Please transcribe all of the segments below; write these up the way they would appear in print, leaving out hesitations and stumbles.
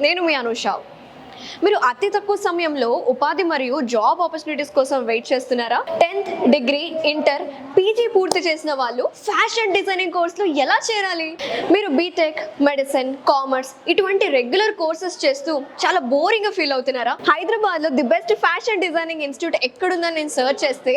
నేను మీ అనుష. మీరు అతి తక్కువ సమయంలో ఉపాధి మరియు జాబ్ ఆపర్చునిటీస్ కోసం వెయిట్ చేస్తున్నారా? 10th డిగ్రీ, ఇంటర్, పీజీ పూర్తి చేసిన వాళ్ళు ఫ్యాషన్ డిజైనింగ్ కోర్సులో ఎలా చేరాలి? మీరు బీటెక్, మెడిసిన్, కామర్స్ ఇటువంటి రెగ్యులర్ కోర్సెస్ చేస్తూ చాలా బోరింగ్గా ఫీల్ అవుతున్నారా? హైదరాబాద్లో the best fashion designing institute ఎక్కడుందని నేను సర్చ్ చేస్తే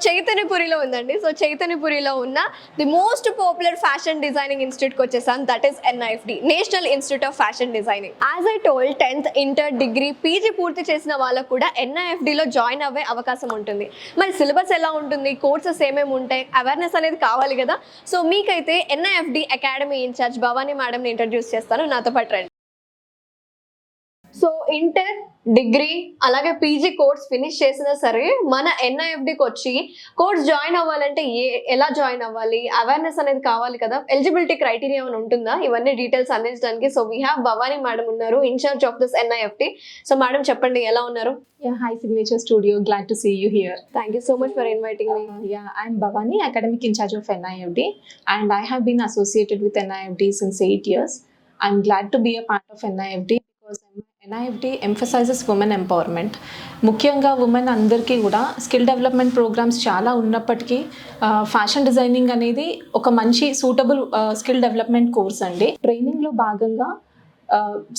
చైతన్యపురిలో ఉందండి. చైతన్యపురిలో ఉన్న the most popular fashion designing ఇన్స్టిట్యూట్కి వచ్చేసాను. That is NIFD, national institute of fashion designing. As I told, 10th, inter, degree, PG పూర్తి చేసిన వాళ్ళకు కూడా NIFDలో జాయిన్ అవ్వే అవకాశం ఉంటుంది. మరి సిలబస్ ఎలా ఉంటుంది, కోర్సెస్ ఏమేమి ఉంటాయి, అవేర్నెస్ అనేది కావాలి కదా. సో మీకైతే NIFD అకాడమీ ఇన్ఛార్జ్ భవానీ మేడంని ఇంట్రడ్యూస్ చేస్తాను. నాతో పాటు రండి. సో ఇంటర్, డిగ్రీ అలాగే పీజీ కోర్స్ ఫినిష్ చేసినా సరే మన NIFDకి వచ్చి కోర్స్ జాయిన్ అవ్వాలంటే ఎలా జాయిన్ అవ్వాలి, అవేర్నెస్ అనేది కావాలి కదా. ఎలిజిబిలిటీ క్రైటీరియా ఏమైనా ఉంటుందా? ఇవన్నీ డీటెయిల్స్ అందించడానికి so we have Bhavani madam ఉన్నారు, in charge of this NIFD. So madam చెప్పండి, ఎలా ఉన్నారు? Hi Signature Studio, glad to see you here. Thank you so much for inviting me. I'm Bhavani, academic in charge of NIFD, and I have been associated with NIFD since 8 years. I'm glad to be a part of NIFD because NIFD emphasizes women empowerment. ముఖ్యంగా women అందరికీ కూడా skill development programmes చాలా ఉన్నప్పటికీ fashion designing అనేది ఒక మంచి suitable skill development course అండి. ట్రైనింగ్లో భాగంగా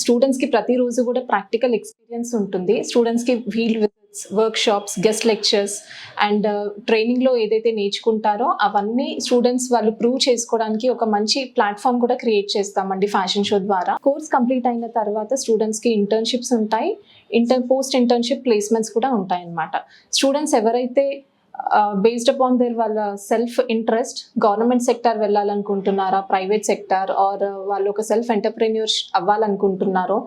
స్టూడెంట్స్కి ప్రతిరోజు కూడా ప్రాక్టికల్ ఎక్స్పీరియన్స్ ఉంటుంది. స్టూడెంట్స్కి field visits, workshops, guest lectures and ట్రైనింగ్లో ఏదైతే నేర్చుకుంటారో అవన్నీ స్టూడెంట్స్ వాళ్ళు ప్రూవ్ చేసుకోవడానికి ఒక మంచి ప్లాట్ఫామ్ కూడా క్రియేట్ చేస్తామండి ఫ్యాషన్ షో ద్వారా. కోర్స్ కంప్లీట్ అయిన తర్వాత స్టూడెంట్స్కి ఇంటర్న్షిప్స్ ఉంటాయి, పోస్ట్ ఇంటర్న్షిప్ ప్లేస్మెంట్స్ కూడా ఉంటాయి అన్నమాట. స్టూడెంట్స్ ఎవరైతే బేస్డ్ అపాన్ దేర్ వాళ్ళ సెల్ఫ్ ఇంట్రెస్ట్ గవర్నమెంట్ సెక్టార్ వెళ్ళాలనుకుంటున్నారా, ప్రైవేట్ సెక్టార్ ఆర్ వాళ్ళు ఒక సెల్ఫ్ ఎంటర్ప్రెన్యూర్ అవ్వాలనుకుంటున్నారో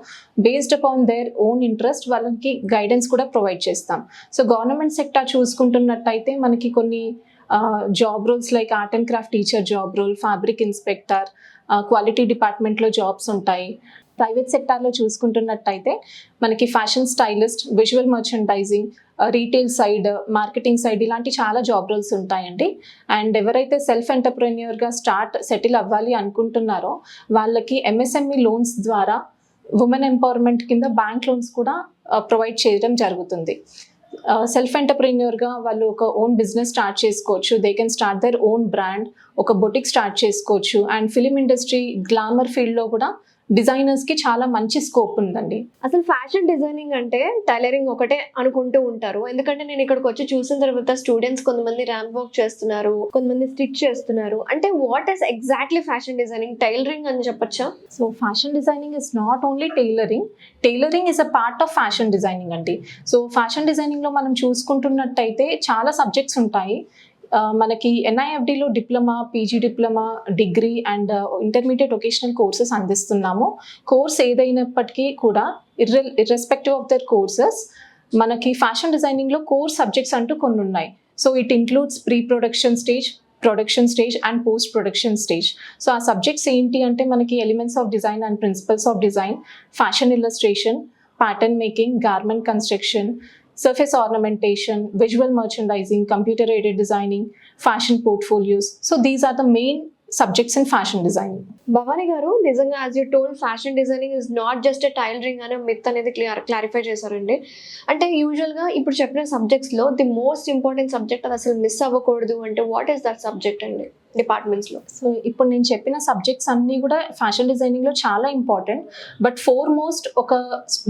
based upon their own interest వాళ్ళకి గైడెన్స్ కూడా ప్రొవైడ్ చేస్తాం. సో గవర్నమెంట్ సెక్టార్ చూసుకుంటున్నట్టయితే మనకి కొన్ని job roles like art and craft teacher job role, fabric inspector, quality డిపార్ట్మెంట్లో జాబ్స్ ఉంటాయి. ప్రైవేట్ సెక్టార్లో చూసుకుంటున్నట్టయితే మనకి fashion stylist, visual merchandising, retail side, marketing side ఇలాంటి చాలా జాబ్ రోల్స్ ఉంటాయండి. అండ్ ఎవరైతే సెల్ఫ్ ఎంటర్ప్రెన్యూర్గా సెటిల్ అవ్వాలి అనుకుంటున్నారో వాళ్ళకి MSME లోన్స్ ద్వారా ఉమెన్ ఎంపవర్మెంట్ కింద బ్యాంక్ లోన్స్ కూడా ప్రొవైడ్ చేయడం జరుగుతుంది. సెల్ఫ్ ఎంటర్ప్రెన్యూర్గా వాళ్ళు ఒక ఓన్ బిజినెస్ స్టార్ట్ చేసుకోవచ్చు. They can start their own brand, ఒక బొటిక్ స్టార్ట్ చేసుకోవచ్చు. అండ్ ఫిలిం ఇండస్ట్రీ, గ్లామర్ ఫీల్డ్లో కూడా డిజైనర్స్కి చాలా మంచి స్కోప్ ఉందండి. అసలు ఫ్యాషన్ డిజైనింగ్ అంటే టైలరింగ్ ఒకటే అనుకుంటూ ఉంటారు. ఎందుకంటే నేను ఇక్కడికి వచ్చి చూసిన తర్వాత స్టూడెంట్స్ కొంతమంది ర్యాంప్ వర్క్ చేస్తున్నారు, కొంతమంది స్టిచ్ చేస్తున్నారు. అంటే what is exactly fashion designing? Tailoring అని చెప్పొచ్చా? So fashion designing is not only tailoring is a part of fashion designing అండి. సో ఫ్యాషన్ డిజైనింగ్లో మనం చూసుకుంటున్నట్టయితే చాలా సబ్జెక్ట్స్ ఉంటాయి. మనకి NIFDలో diploma, PG diploma, degree and intermediate vocational courses అందిస్తున్నాము. కోర్స్ ఏదైనప్పటికీ కూడా ఇర్రెస్పెక్టివ్ ఆఫ్ దర్ కోర్సెస్ మనకి ఫ్యాషన్ డిజైనింగ్లో కోర్ సబ్జెక్ట్స్ అంటూ కొన్ని ఉన్నాయి. So it includes pre production stage, production stage and post production stage. So ఆ సబ్జెక్ట్స్ ఏంటి అంటే మనకి elements of design and principles of design, fashion illustration, pattern making, garment construction, surface ornamentation, visual merchandising, computer aided designing, fashion portfolios. So these are the main subjects in fashion design. Bhavani గారు, నిజంగా as you told fashion designing is not just tailoring అనే myth అనేది clarify చేశారండి. అంటే యూజువల్గా ఇప్పుడు చెప్పిన సబ్జెక్ట్స్లో the most important subject అది అసలు మిస్ అవ్వకూడదు అంటే వాట్ ఈస్ దట్ సబ్జెక్ట్ అండి డిపార్ట్మెంట్స్లో? సో ఇప్పుడు నేను చెప్పిన సబ్జెక్ట్స్ అన్నీ కూడా ఫ్యాషన్ డిజైనింగ్లో చాలా ఇంపార్టెంట్. బట్ ఫోర్మోస్ట్ ఒక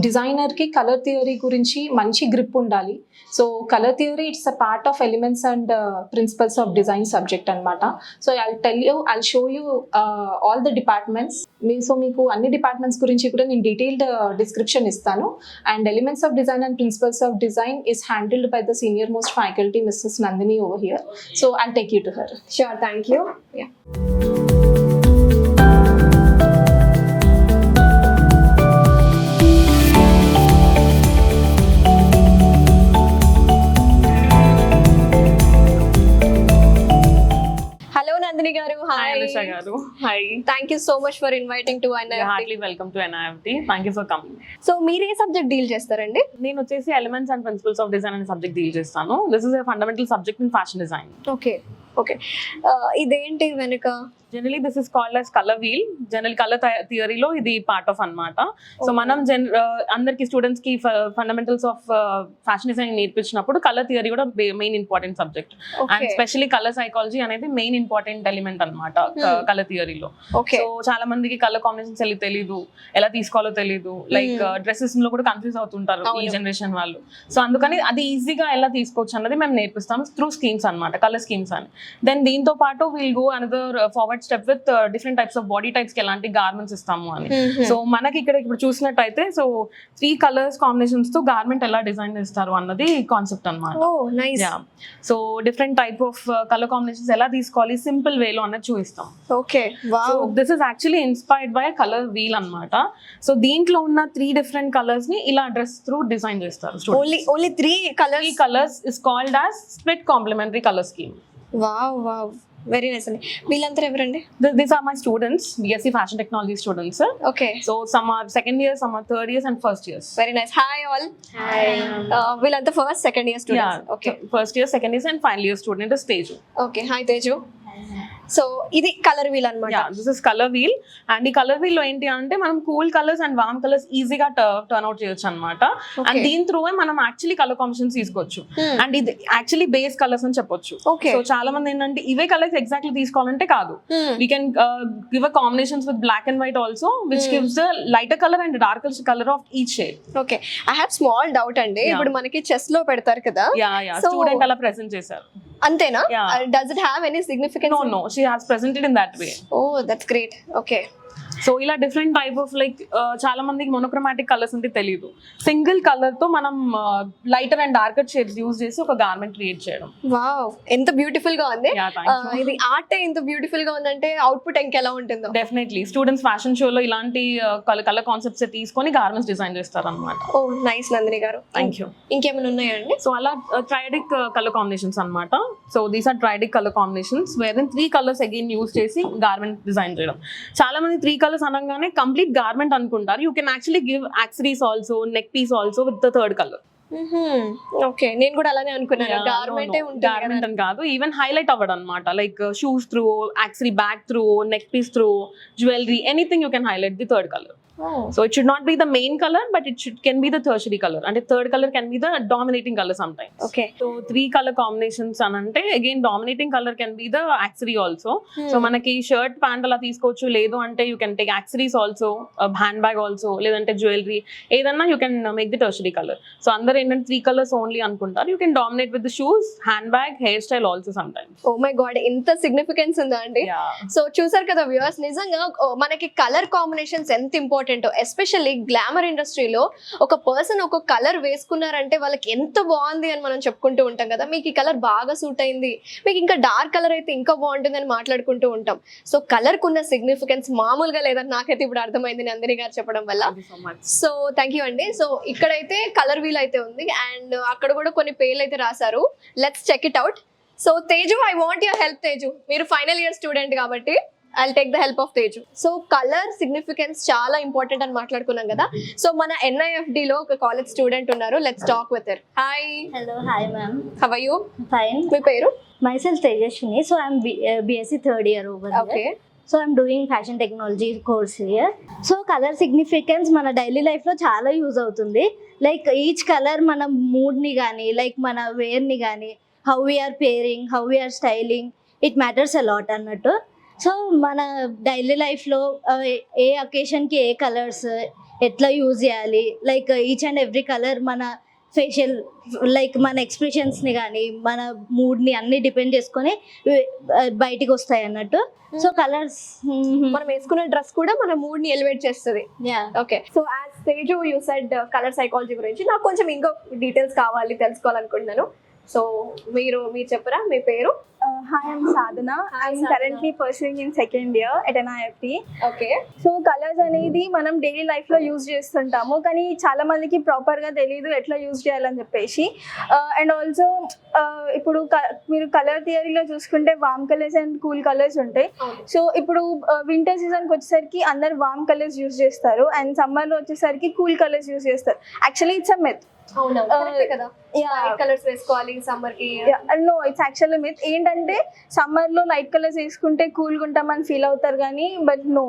డిజైనర్కి కలర్ థియరీ గురించి మంచి గ్రిప్ ఉండాలి. So colour theory it's a part of elements and principles of design subject అనమాట. So I'll show you all the departments. So మీకు అన్ని డిపార్ట్మెంట్స్ గురించి కూడా నేను డీటెయిల్డ్ డిస్క్రిప్షన్ ఇస్తాను. And elements of design and principles of design is handled by the senior most faculty Mrs. Nandini over here. So I'll take you to her. Sure, thank you. Yeah. Nandini garu, hi. Hi Anusha garu, hi. Thank you so much for inviting to NIFD. You're heartily welcome to NIFD. Thank you for coming. So మీరు ఏ subject deal చేస్తారండి? నేను వచ్చేసి elements and principles of design అనే subject deal చేస్తాను. This is a fundamental subject in fashion design. Okay. ఇదేంటి వెనుక? Generally this is called as colour wheel. General colour థియరీలో ఇది పార్ట్ ఆఫ్ అన్నమాట. సో మనం అందరికి స్టూడెంట్స్ కి ఫండమెంటల్స్ ఆఫ్ ఫ్యాషన్ డిజైనింగ్ నేర్పించినప్పుడు కలర్ థియరీ కూడా main important subject. And specially colour psychology అనేది మెయిన్ ఇంపార్టెంట్ ఎలిమెంట్ అన్నమాట కలర్ థియరీలో. సో చాలా మందికి కలర్ కాంబినేషన్స్ తెలియదు, ఎలా తీసుకోవాలో తెలియదు, లైక్ డ్రెస్సెస్ లో కూడా కన్ఫ్యూజ్ అవుతుంటారు ఈ జనరేషన్ వాళ్ళు. సో అందుకని అది ఈజీగా ఎలా తీసుకోవచ్చు అన్నది మేము నేర్పిస్తాం త్రూ స్కీమ్స్ అన్నమాట, కలర్ స్కీమ్స్ అని. దెన్ దీంతో పాటు will go another forward step with different types of body types కి ఎలాంటి గార్మెంట్స్ ఇస్తాము అని. సో మనకి ఇక్కడ ఇప్పుడు చూసినట్టయితే సో 3 కలర్స్ కాంబినేషన్స్ తో గార్మెంట్ ఎలా డిజైన్ చేస్తారు అన్నది కాన్సెప్ట్ అన్నమాట. So different type of colour combinations ఎలా తీసుకోవాలి సింపుల్ వేలో అన్నది చూపిస్తాం. Okay, so this is actually inspired by colour wheel అన్నమాట. సో దీంట్లో ఉన్న 3 డిఫరెంట్ కలర్స్ ని ఇలా డ్రెస్ త్రూ డిజైన్ చేస్తారు. Only 3 colours is called as split complementary colour scheme. Wow, very nice అండి. వీళ్ళంతా ఎవరండి? These are my students, BSc Fashion Technology students. Okay, So some are second year, some are third years and first years. Very nice. Hi all. వీళ్ళంతా first second year students. Okay, First year, second year and final year student is Teju. Okay, hi Teju. So ఇది colour wheel అన్నమాట. Yeah, this is color wheel. And ఈ colour wheel లో ఏంటి అంటే మనం cool colours and warm colours ఈజీగా turn out చేయొచ్చు అన్నమాట. అండ్ దీని త్రూ మనం యాక్చువల్లీ కలర్ కాంబినేషన్స్ తీసుకోవచ్చు. అండ్ ఇది యాక్చువల్లీ బేస్ కలర్స్ అని చెప్పొచ్చు. Okay. సో చాలా మంది ఏంటంటే ఇవే కలర్స్ ఎగ్జాక్ట్లీ తీసుకోవాలంటే కాదు, we can give a combinations with black and white also which gives the lighter colour and darker colour of each shade. Okay, I have small doubt అండి. ఇప్పుడు మనకి చెస్ లో పెడతారు కదా, స్టూడెంట్ అలా ప్రెజెంట్ చేశారు. అంతేనా? Does it have any significance? No, she has presented in that way. Oh, that's great. Okay. So ఇలా డిఫరెంట్ టైప్ ఆఫ్ లైక్ చాలా మందికి మోనోక్రోమాటిక్ కలర్స్ అంటే తెలియదు. సింగిల్ కలర్ తో మనం lighter and darker shades use చేసి ఒక గార్మెంట్ క్రియేట్ చేయడం. వావ్, ఎంత బ్యూటిఫుల్ గా ఉంది. Yeah, thank you. ఇది ఆర్ట్ ఎంత బ్యూటిఫుల్ గా ఉందంటే అవుట్పుట్ ఇంకెలా ఉంటుందో. డెఫినెట్లీ స్టూడెంట్స్ ఫ్యాషన్ షోలో ఇలాంటి కలర్ కాన్సెప్ట్స్ తీసుకొని గార్మెంట్స్ డిజైన్ చేస్తారు అనమాట. Oh nice Nandini garu. Thank you. ఇంకేమైనా ఉన్నాయండి? సో అలా ట్రైడిక్ కలర్ కాంబినేషన్స్ అన్నమాట. So these are triadic colour combinations where then 3 colours again use చేసి గార్మెంట్ డిజైన్ చేయడం. చాలా మంది 3 కలర్స్ అనగానే కంప్లీట్ గార్మెంట్ అనుకుంటారు. You can actually give accessories also, neck piece also with the 3rd colour. Okay, నేను కూడా అలానే అనుకున్నాను. గార్మెంట్ అని కాదు, ఈవెన్ హైలైట్ అవ్వడం అనమాట. Like shoes through, accessory bag through, neck piece through, jewellery, anything you can highlight the 3rd colour. So it should not be the main color, but it can be the tertiary color, and the 3rd color can be the dominating color sometimes. Okay. So 3 color combinations anante again dominating color can be the accessory also. So manaki shirt pant ala teeskochu, ledu ante you can take accessories also, a handbag also, ledante jewelry, edanna you can make the tertiary color. So andaru endante 3 colors only anukuntaru. You can dominate with the shoes, handbag, hairstyle also sometimes. Oh my god, ఇంత significance ఉందా అండి? So చూసారు కదా viewers, నిజంగా మనకి colour combinations ఎంత important. Especially glamour ఇండస్ట్రీలో ఒక పర్సన్ ఒక కలర్ వేసుకున్నారంటే వాళ్ళకి ఎంత బాగుంది అని మనం చెప్పుకుంటూ ఉంటాం కదా. మీకు ఈ కలర్ బాగా సూట్ అయింది, మీకు ఇంకా డార్క్ కలర్ అయితే ఇంకా బాగుంటుంది అని మాట్లాడుకుంటూ ఉంటాం. సో కలర్ కున్న సిగ్నిఫికెన్స్ మామూలుగా లేదని నాకైతే ఇప్పుడు అర్థమైంది నందిని గారు చెప్పడం వల్ల. సో థ్యాంక్ యూ అండి. సో ఇక్కడైతే కలర్ వీల్ అయితే ఉంది అండ్ అక్కడ కూడా కొన్ని పేర్లు అయితే రాశారు. Let's check it out. So Teju, I want your help Teju. మీరు ఫైనల్ ఇయర్ స్టూడెంట్ కాబట్టి I'll take the help of Teju. So color significance చాలా ఇంపార్టెంట్ అని మాట్లాడుకున్నాం కదా. సో మన NIFD లో ఒక కాలేజ్ స్టూడెంట్ ఉన్నారు. Let's talk with her. Hi. Hello, hi ma'am. How are you? Fine. మీ పేరు? Myself Tejashwini. So I'm BSc 3rd year over here. Okay. So I'm doing fashion technology course here. So color significance మన daily life లో చాలా use అవుతుంది. Like each colour మన mood ని కానీ, like మన వేర్ ని కానీ, how we are pairing, how we are styling, it matters a lot అన్నట్టు. సో మన డైలీ లైఫ్లో ఏ అకేషన్కి ఏ కలర్స్ ఎట్లా యూజ్ చేయాలి, like each and every colour మన ఫేషియల్ లైక్ మన ఎక్స్ప్రెషన్స్ని కానీ మన మూడ్ని అన్ని డిపెండ్ చేసుకొని బయటికి వస్తాయి అన్నట్టు. సో కలర్స్ మనం వేసుకున్న డ్రెస్ కూడా మన మూడ్ ని ఎలివేట్ చేస్తుంది. Okay, so as Teju you said colour psychology గురించి నాకు కొంచెం ఇంకో డీటెయిల్స్ కావాలి, తెలుసుకోవాలనుకుంటున్నాను. సో మీరు చెప్పరా మీ పేరు? Hi, I'm Sadhana. I'm currently pursuing in 2nd year at NIFT. Okay. So colours అనేది మనం డైలీ లైఫ్లో యూజ్ చేస్తుంటాము, కానీ చాలా మందికి ప్రాపర్గా తెలియదు ఎట్లా యూజ్ చేయాలని చెప్పేసి. అండ్ ఆల్సో ఇప్పుడు మీరు కలర్ థియరీలో చూసుకుంటే warm colours and cool colours ఉంటాయి. సో ఇప్పుడు వింటర్ సీజన్కి వచ్చేసరికి అందరు వామ్ కలర్స్ యూజ్ చేస్తారు అండ్ సమ్మర్లో వచ్చేసరికి కూల్ కలర్స్ యూజ్ చేస్తారు. Actually it's a myth. Colours వేసుకోవాలి సమ్మర్ కి. No, it's actually myth. ఏంటంటే ఏంటంటే సమ్మర్లో లైట్ కలర్స్ వేసుకుంటే కూల్గా ఉంటామని ఫీల్ అవుతారు కానీ బట్ నో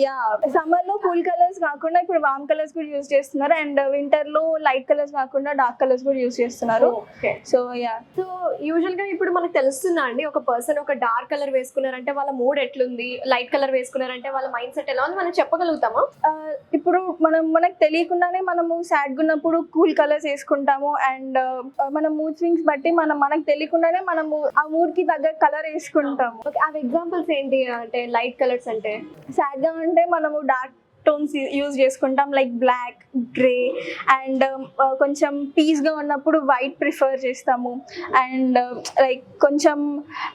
యా సమ్మర్లో కూల్ కలర్స్ కాకుండా ఇప్పుడు వామ్ కలర్స్ కూడా యూజ్ చేస్తున్నారు అండ్ వింటర్లో లైట్ కలర్స్ కాకుండా డార్క్ కలర్స్ కూడా యూజ్ చేస్తున్నారు. సో యా సో యూజువల్ గా ఇప్పుడు మనకు తెలుస్తుందా అండి, ఒక పర్సన్ ఒక డార్క్ కలర్ వేసుకున్నారంటే వాళ్ళ మూడ్ ఎట్లుంది, లైట్ కలర్ వేసుకున్నారంటే వాళ్ళ మైండ్ సెట్ ఎలా ఉంది మనం చెప్పగలుగుతామా? ఇప్పుడు మనకు తెలియకుండానే మనము సాడ్గా ఉన్నప్పుడు కూల్ కలర్స్ వేసుకుంటాము అండ్ మన మూడ్ స్వింగ్స్ బట్టి మనకు తెలియకుండానే మనము ఆ మూడ్ కి తగ్గ కలర్ వేసుకుంటాము. ఓకే, అవి ఎగ్జాంపుల్స్ ఏంటి అంటే లైట్ కలర్స్ అంటే? సాడ్గా ఉంటే మనము డార్క్ టోన్స్ యూజ్ చేసుకుంటాం లైక్ బ్లాక్, గ్రే అండ్ కొంచెం పీస్గా ఉన్నప్పుడు వైట్ ప్రిఫర్ చేస్తాము అండ్ లైక్ కొంచెం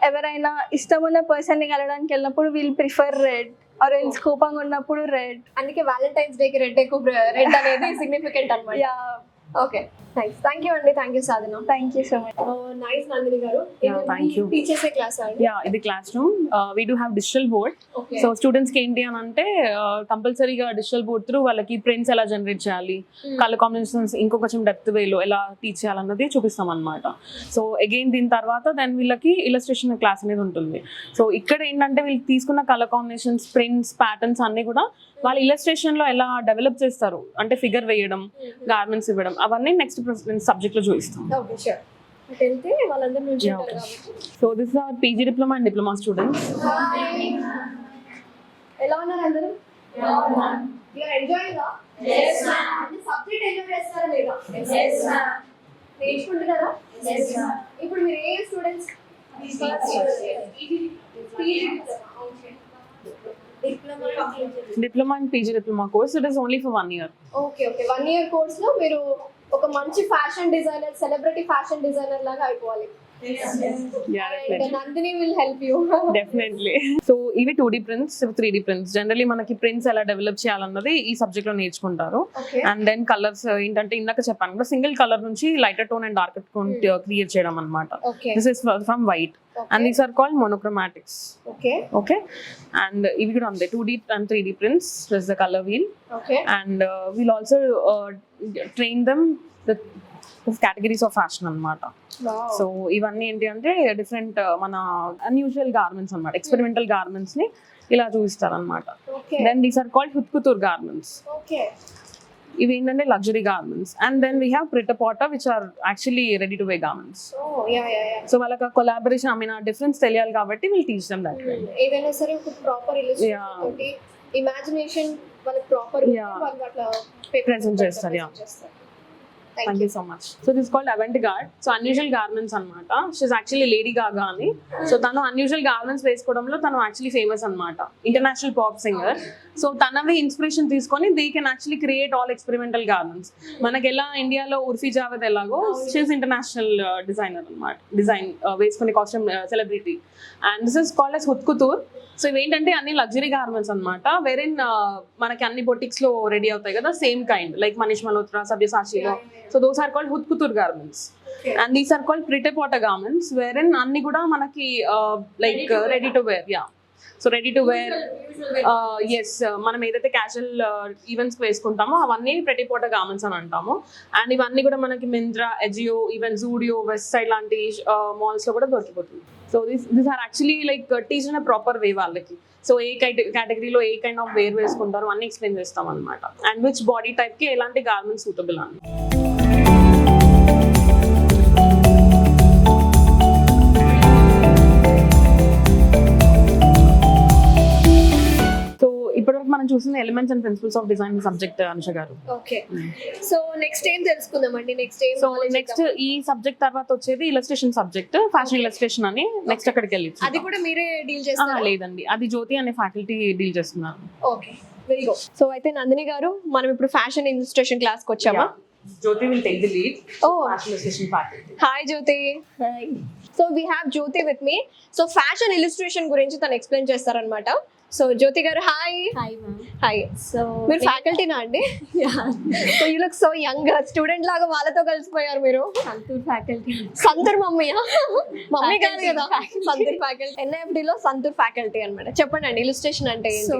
ఎవరైనా ఇష్టం ఉన్న పర్సన్ని కలవడానికి వెళ్ళినప్పుడు we'll prefer red or else కోపంగా ఉన్నప్పుడు రెడ్. అందుకే వ్యాలంటైన్స్ డేకి రెడ్ ఎక్కువ, రెడ్ అనేది సిగ్నిఫికెంట్ అన్నమాట. Yeah okay, nice. Thank you అండి, thank you Sadhana. Thank you so much. Nice Nandini garu. thank you. Teachers class అండి? యా, ఇది classroom. We do have digital board. Okay. So students కి ఏంటి అని అంటే కంపల్సరీగా డిజిటల్ బోర్డ్ త్రూ వాళ్ళకి ప్రింట్స్ ఎలా జనరేట్ చేయాలి, కలర్ కాంబినేషన్స్ ఇంకో కొంచెం డెప్త్ వేలో ఎలా టీచ్ చేయాలన్నది చూపిస్తాం అనమాట. సో అగైన్ దీని తర్వాత దెన్ వీళ్ళకి ఇలస్ట్రేషన్ క్లాస్ అనేది ఉంటుంది. సో ఇక్కడ ఏంటంటే వీళ్ళు తీసుకున్న కలర్ కాంబినేషన్స్, ప్రింట్స్, ప్యాటర్న్స్ అన్ని కూడా వాళ్ళ ఇలస్ట్రేషన్ లో ఎలా డెవలప్ చేస్తారు అంటే ఫిగర్ వేయడం, గార్మెంట్స్ ఇవ్వడం, అవన్నీ నెక్స్ట్ సబ్జెక్ట్ లో చూపిస్తాం. Okay, sure. వెళ్తే వాళ్ళందరూ నుంచి Yeah, okay. So this is our PG diploma and diploma students. ఎలా ఉన్నారు అందరూ? యు ఆర్ ఎంజాయింగ్ దా? yes ma'am. సబ్జెక్ట్ ఎంజాయ్ చేస్తారా లేదా? yes ma'am. నేర్చుకుంటున్నారా? yes ma'am. ఇప్పుడు మీరు ఏ students? Diploma and PG diploma course. It is only for 1 year. Okay, 1 year course లో మీరు ఒక మంచి fashion designer, celebrity fashion designer లాగా అయిపోవాలి. Yeah, And definitely. Nandini will help you. Definitely. So ఇవి 2D prints, 3D prints. Generally మనకి prints ఎలా develop చేయాలన్నది ఈ సబ్జెక్ట్ లో నేర్చుకుంటారు. Okay. అండ్ దెన్ కలర్స్ ఏంటంటే ఇందాక చెప్పాను కదా, సింగిల్ కలర్ నుంచి lighter tone and darker tone create చేయడం అనమాట. Okay. This is from white and these are called monochromatics. Okay. Okay, and ఇవి కూడా ఉంది 2D and 3D prints. This is the color wheel. Okay. And we'll also train them the categories of fashion అన్నమాట. Wow. So ఇవన్నీ ఏంటి అంటే different మన unusual garments అన్నమాట, experimental garments ని ఇలా చూపిస్తారు అనమాట. Okay. Then these are called haute couture garments. Okay. ఇవి ఏంటంటే luxury garments. And then we have pret a porter which are actually ready to wear garments. Oh, yeah. So వాళ్ళకి కొలాబరేషన్, ఐ మీన్ ఆ difference తెలియాలి కాబట్టి వీళ్ళు టీచ్ దెమ్ దట్ వే. ఏదైనా సరే ఒక ప్రాపర్ ఇల్లస్ట్రేషన్ Yeah. తోటి ఇమాజినేషన్ వాళ్ళకి ప్రాపర్ Yeah. వాళ్ళు అట్లా Present చేస్తారు, yeah. Thank you so much. So this is called avant-garde. So unusual garments అన్నమాట. She's actually Lady Gaga అని. సో తను unusual garments వేసుకోవడంలో తను యాక్చువల్లీ ఫేమస్ అన్నమాట, ఇంటర్నేషనల్ పాప్ సింగర్. సో తనవి ఇన్స్పిరేషన్ తీసుకొని they can actually create all experimental garments. మనకి ఎలా ఇండియాలో ఉర్ఫీ జావేద్ ఎలాగో షీస్ ఇంటర్నేషనల్ డిజైనర్ అన్నమాట, డిజైన్ వేసుకునే costume celebrity. And this is called as haute couture. So ఇవేంటంటే అన్ని లగ్జరీ గార్మెంట్స్ అనమాట, వేరేన్ మనకి అన్ని బొటిక్స్ లో రెడీ అవుతాయి కదా, same kind like Manish Malhotra, సబ్యసాచిలో. So those are called haute couture garments. And these are called pret a porter garments, వేరేన్ అన్ని కూడా మనకి like ready to wear. Yeah, so ready to wear, yes, మనం ఏదైతే క్యాజువల్ ఈవెంట్స్ వేసుకుంటామో అవన్నీ ప్రిటపోటా గార్మెంట్స్ అని అంటాము. అండ్ ఇవన్నీ కూడా మనకి మింత్రా, ఎజియో, ఈవెన్ జూడియో, వెస్ట్ సైడ్ లాంటి మాల్స్ లో కూడా దొరికిపోతుంది. So this are actually like teach in a proper way వాళ్ళకి. సో ఏ కేటగిరీలో ఏ కైండ్ ఆఫ్ వేర్ వేసుకుంటారు అన్ని ఎక్స్ప్లెయిన్ చేస్తాం అనమాట. అండ్ విచ్ బాడీ టైప్ కి ఎలాంటి గార్మెంట్స్ సూటబుల్ అని. సో ఇప్పటివరకు మనం చూసిన elements and principles of design subject Anusha garu. Okay, so next ఏం తెలుసుకుందామండి? నెక్స్ట్ ఏం? సో నెక్స్ట్ ఈ సబ్జెక్ట్ తర్వాత వచ్చేది ఇలస్ట్రేషన్ సబ్జెక్ట్, ఫ్యాషన్ ఇలస్ట్రేషన్ అని. నెక్స్ట్ అక్కడికి వెళ్ళి అది కూడా మీరే డీల్ చేస్తారా? లేదండి, అది జ్యోతి అనే ఫ్యాకల్టీ డీల్ చేస్తున్నారు. Okay, very good. సో అయితే నందిని గారు, మనం ఇప్పుడు ఫ్యాషన్ ఇలస్ట్రేషన్ క్లాస్ కి వచ్చామా? Jyoti will take the lead. Oh. Fashion illustration faculty. Hi Jyoti. Hi. So we have Jyoti with me. So fashion illustration గురించి తను ఎక్స్ప్లెయిన్ చేస్తారనమాట. సో జ్యోతి గారు, hi. Hi ma'am. Hi. So మీరు ఫ్యాకల్టీనా అండి? So you look so young, student లాగా వాళ్ళతో కలిసిపోయారు మీరు. సంతూర్ ఫ్యాకల్టీ. సంతూర్ మమ్మీయా? మమ్మీ కాదు కదా, సంతూర్ ఫ్యాకల్టీ. NIFT లో సంతూర్ ఫ్యాకల్టీ అన్నమాట. చెప్పండి అండి, ఇల్లస్ట్రేషన్ అంటే సో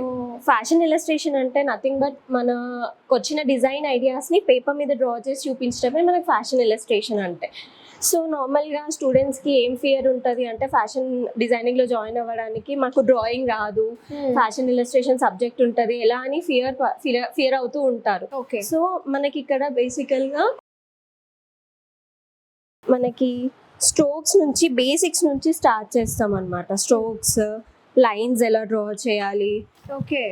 ఫ్యాషన్ ఇలస్ట్రేషన్ అంటే నథింగ్ బట్ మనకు వచ్చిన డిజైన్ ఐడియాస్ని పేపర్ మీద డ్రా చేసి చూపించడమే మనకు ఫ్యాషన్ ఇలస్ట్రేషన్ అంటే. సో నార్మల్గా స్టూడెంట్స్కి ఏం ఫియర్ ఉంటుంది అంటే ఫ్యాషన్ డిజైనింగ్లో జాయిన్ అవ్వడానికి మాకు డ్రాయింగ్ రాదు, ఫ్యాషన్ ఇల్లస్ట్రేషన్ సబ్జెక్ట్ ఉంటుంది ఎలా అని ఫియర్ అవుతూ ఉంటారు. ఓకే. సో మనకి ఇక్కడ బేసికల్గా మనకి స్ట్రోక్స్ నుంచి బేసిక్స్ నుంచి స్టార్ట్ చేస్తాం అనమాట. స్ట్రోక్స్, లైన్స్ ఎలా డ్రా చేయాలి, ఓకే.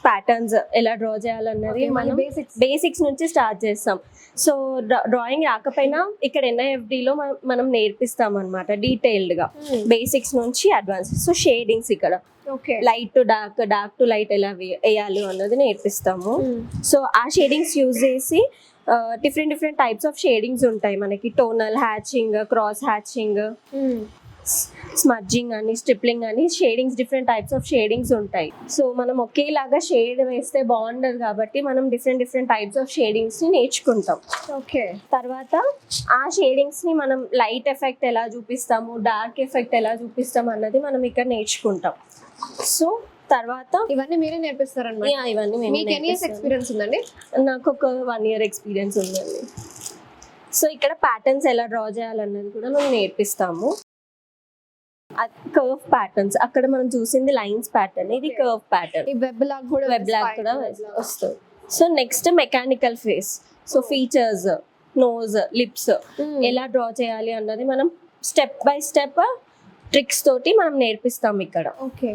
ప్యాటర్న్స్ ఎలా డ్రా చేయాలన్నది Okay, మనం బేసిక్స్ నుంచి స్టార్ట్ చేస్తాం. సో డ్రాయింగ్ రాకపోయినా ఇక్కడ NIFDలో మనం నేర్పిస్తాం అనమాట డీటెయిల్డ్గా బేసిక్స్ నుంచి అడ్వాన్స్. సో షేడింగ్స్ ఇక్కడ okay. Light to dark, dark to light ఎలా వేయాలి అన్నది నేర్పిస్తాము. సో ఆ షేడింగ్స్ యూజ్ చేసి డిఫరెంట్ టైప్స్ ఆఫ్ షేడింగ్స్ ఉంటాయి మనకి. Tonal, hatching, cross hatching, smudging అని, స్ట్రిప్లింగ్ అని shadings, different types of shadings ఉంటాయి. సో మనం ఒకేలాగా షేడ్ వేస్తే బాగుండదు కాబట్టి మనం డిఫరెంట్ టైప్స్ ఆఫ్ షేడింగ్స్ని నేర్చుకుంటాం. ఓకే. తర్వాత ఆ షేడింగ్స్ని మనం లైట్ ఎఫెక్ట్ ఎలా చూపిస్తాము, డార్క్ ఎఫెక్ట్ ఎలా చూపిస్తాం అన్నది మనం ఇక్కడ నేర్చుకుంటాం. సో తర్వాత ఇవన్నీ మీరే నేర్పిస్తారన్నమాట. ఇవన్నీ మేము మీకు ఎన్ని ఇయర్స్ ఎక్స్పీరియన్స్ ఉందండి? నాకు ఒక 1 year ఎక్స్పీరియన్స్ ఉందండి. సో ఇక్కడ ప్యాటర్న్స్ ఎలా డ్రా చేయాలన్నది కూడా మనం నేర్పిస్తాము. కర్వ్ ప్యాటర్న్స్, అక్కడ మనం చూసింది లైన్స్ ప్యాటర్న్, ఇది కర్వ్ ప్యాటర్న్. ఈ వెబ్ లాగ్ కూడా కూడా వస్తుంది. So next mechanical face. So features, nose, lips ఎలా డ్రా చేయాలి అన్నది మనం స్టెప్ బై స్టెప్ ట్రిక్స్ తోటి మనం నేర్పిస్తాం ఇక్కడ. ఓకే.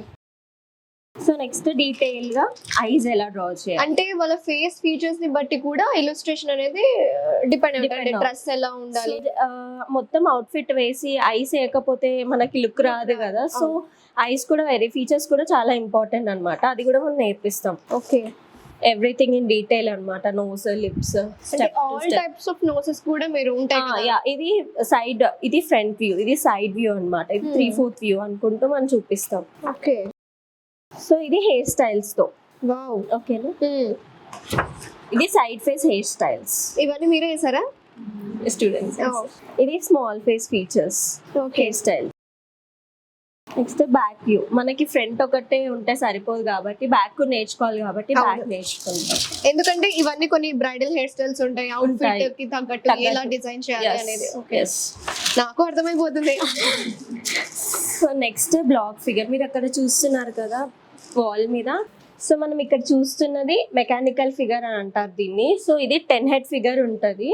సో నెక్స్ట్ డీటెయిల్ గా ఐస్ ఎలా డ్రా చేయాలి అంటే వాళ్ళ ఫేస్ ఫీచర్స్ ని బట్టి కూడా ఇల్లస్ట్రేషన్ అనేది డిపెండ్ అవుతుంది. డ్రెస్ ఎలా ఉండాలి, మొత్తం అవుట్ఫిట్ వేసి ఐస్ వేయకపోతే మనకి లుక్ రాదు కదా. సో ఐస్ కూడా వెరీ ఫీచర్స్ కూడా చాలా ఇంపార్టెంట్ అన్నమాట. అది కూడా మనం నేర్పిస్తాం. ఓకే. ఎవ్రీథింగ్ ఇన్ డీటెయిల్ అన్నమాట. Nose, lips, all types of noses కూడా మీరు ఉంటాయి. ఇది సైడ్, ఇది ఫ్రంట్ వ్యూ, ఇది సైడ్ వ్యూ అన్నమాట. ఇది 3/4 వ్యూ అనుకుంటూ మనం చూపిస్తాం. ఓకే. సో ఇది హెయిర్ స్టైల్స్ తో. వావ్. ఓకేనా, ఇది సైడ్ ఫేస్ హెయిర్ స్టైల్స్. ఇవన్నీ మీరే చేసారా? స్టూడెంట్స్. ఇది small face features, hair style. Next back view. మనకి ఫ్రంట్ ఒకటే ఉంటే సరిపోదు కాబట్టి బ్యాక్ నేర్చుకోవాలి కాబట్టి బ్యాక్ నేర్చుకుంటాం. ఎందుకంటే ఇవన్నీ కొన్ని బ్రైడల్ హెయిర్ స్టైల్స్ ఉంటాయి, అవుట్ఫిట్ కి తగ్గట్టు ఎలా డిజైన్ చేయాలి అనేది. నాకు అర్థమైపోతుంది. సో నెక్స్ట్ బ్లాక్ ఫిగర్, మీరు అక్కడ చూస్తున్నారు కదా వాల్ మీద. సో మనం ఇక్కడ చూస్తున్నది మెకానికల్ ఫిగర్ అని అంటారు దీన్ని. సో ఇది 10 head ఫిగర్ ఉంటుంది,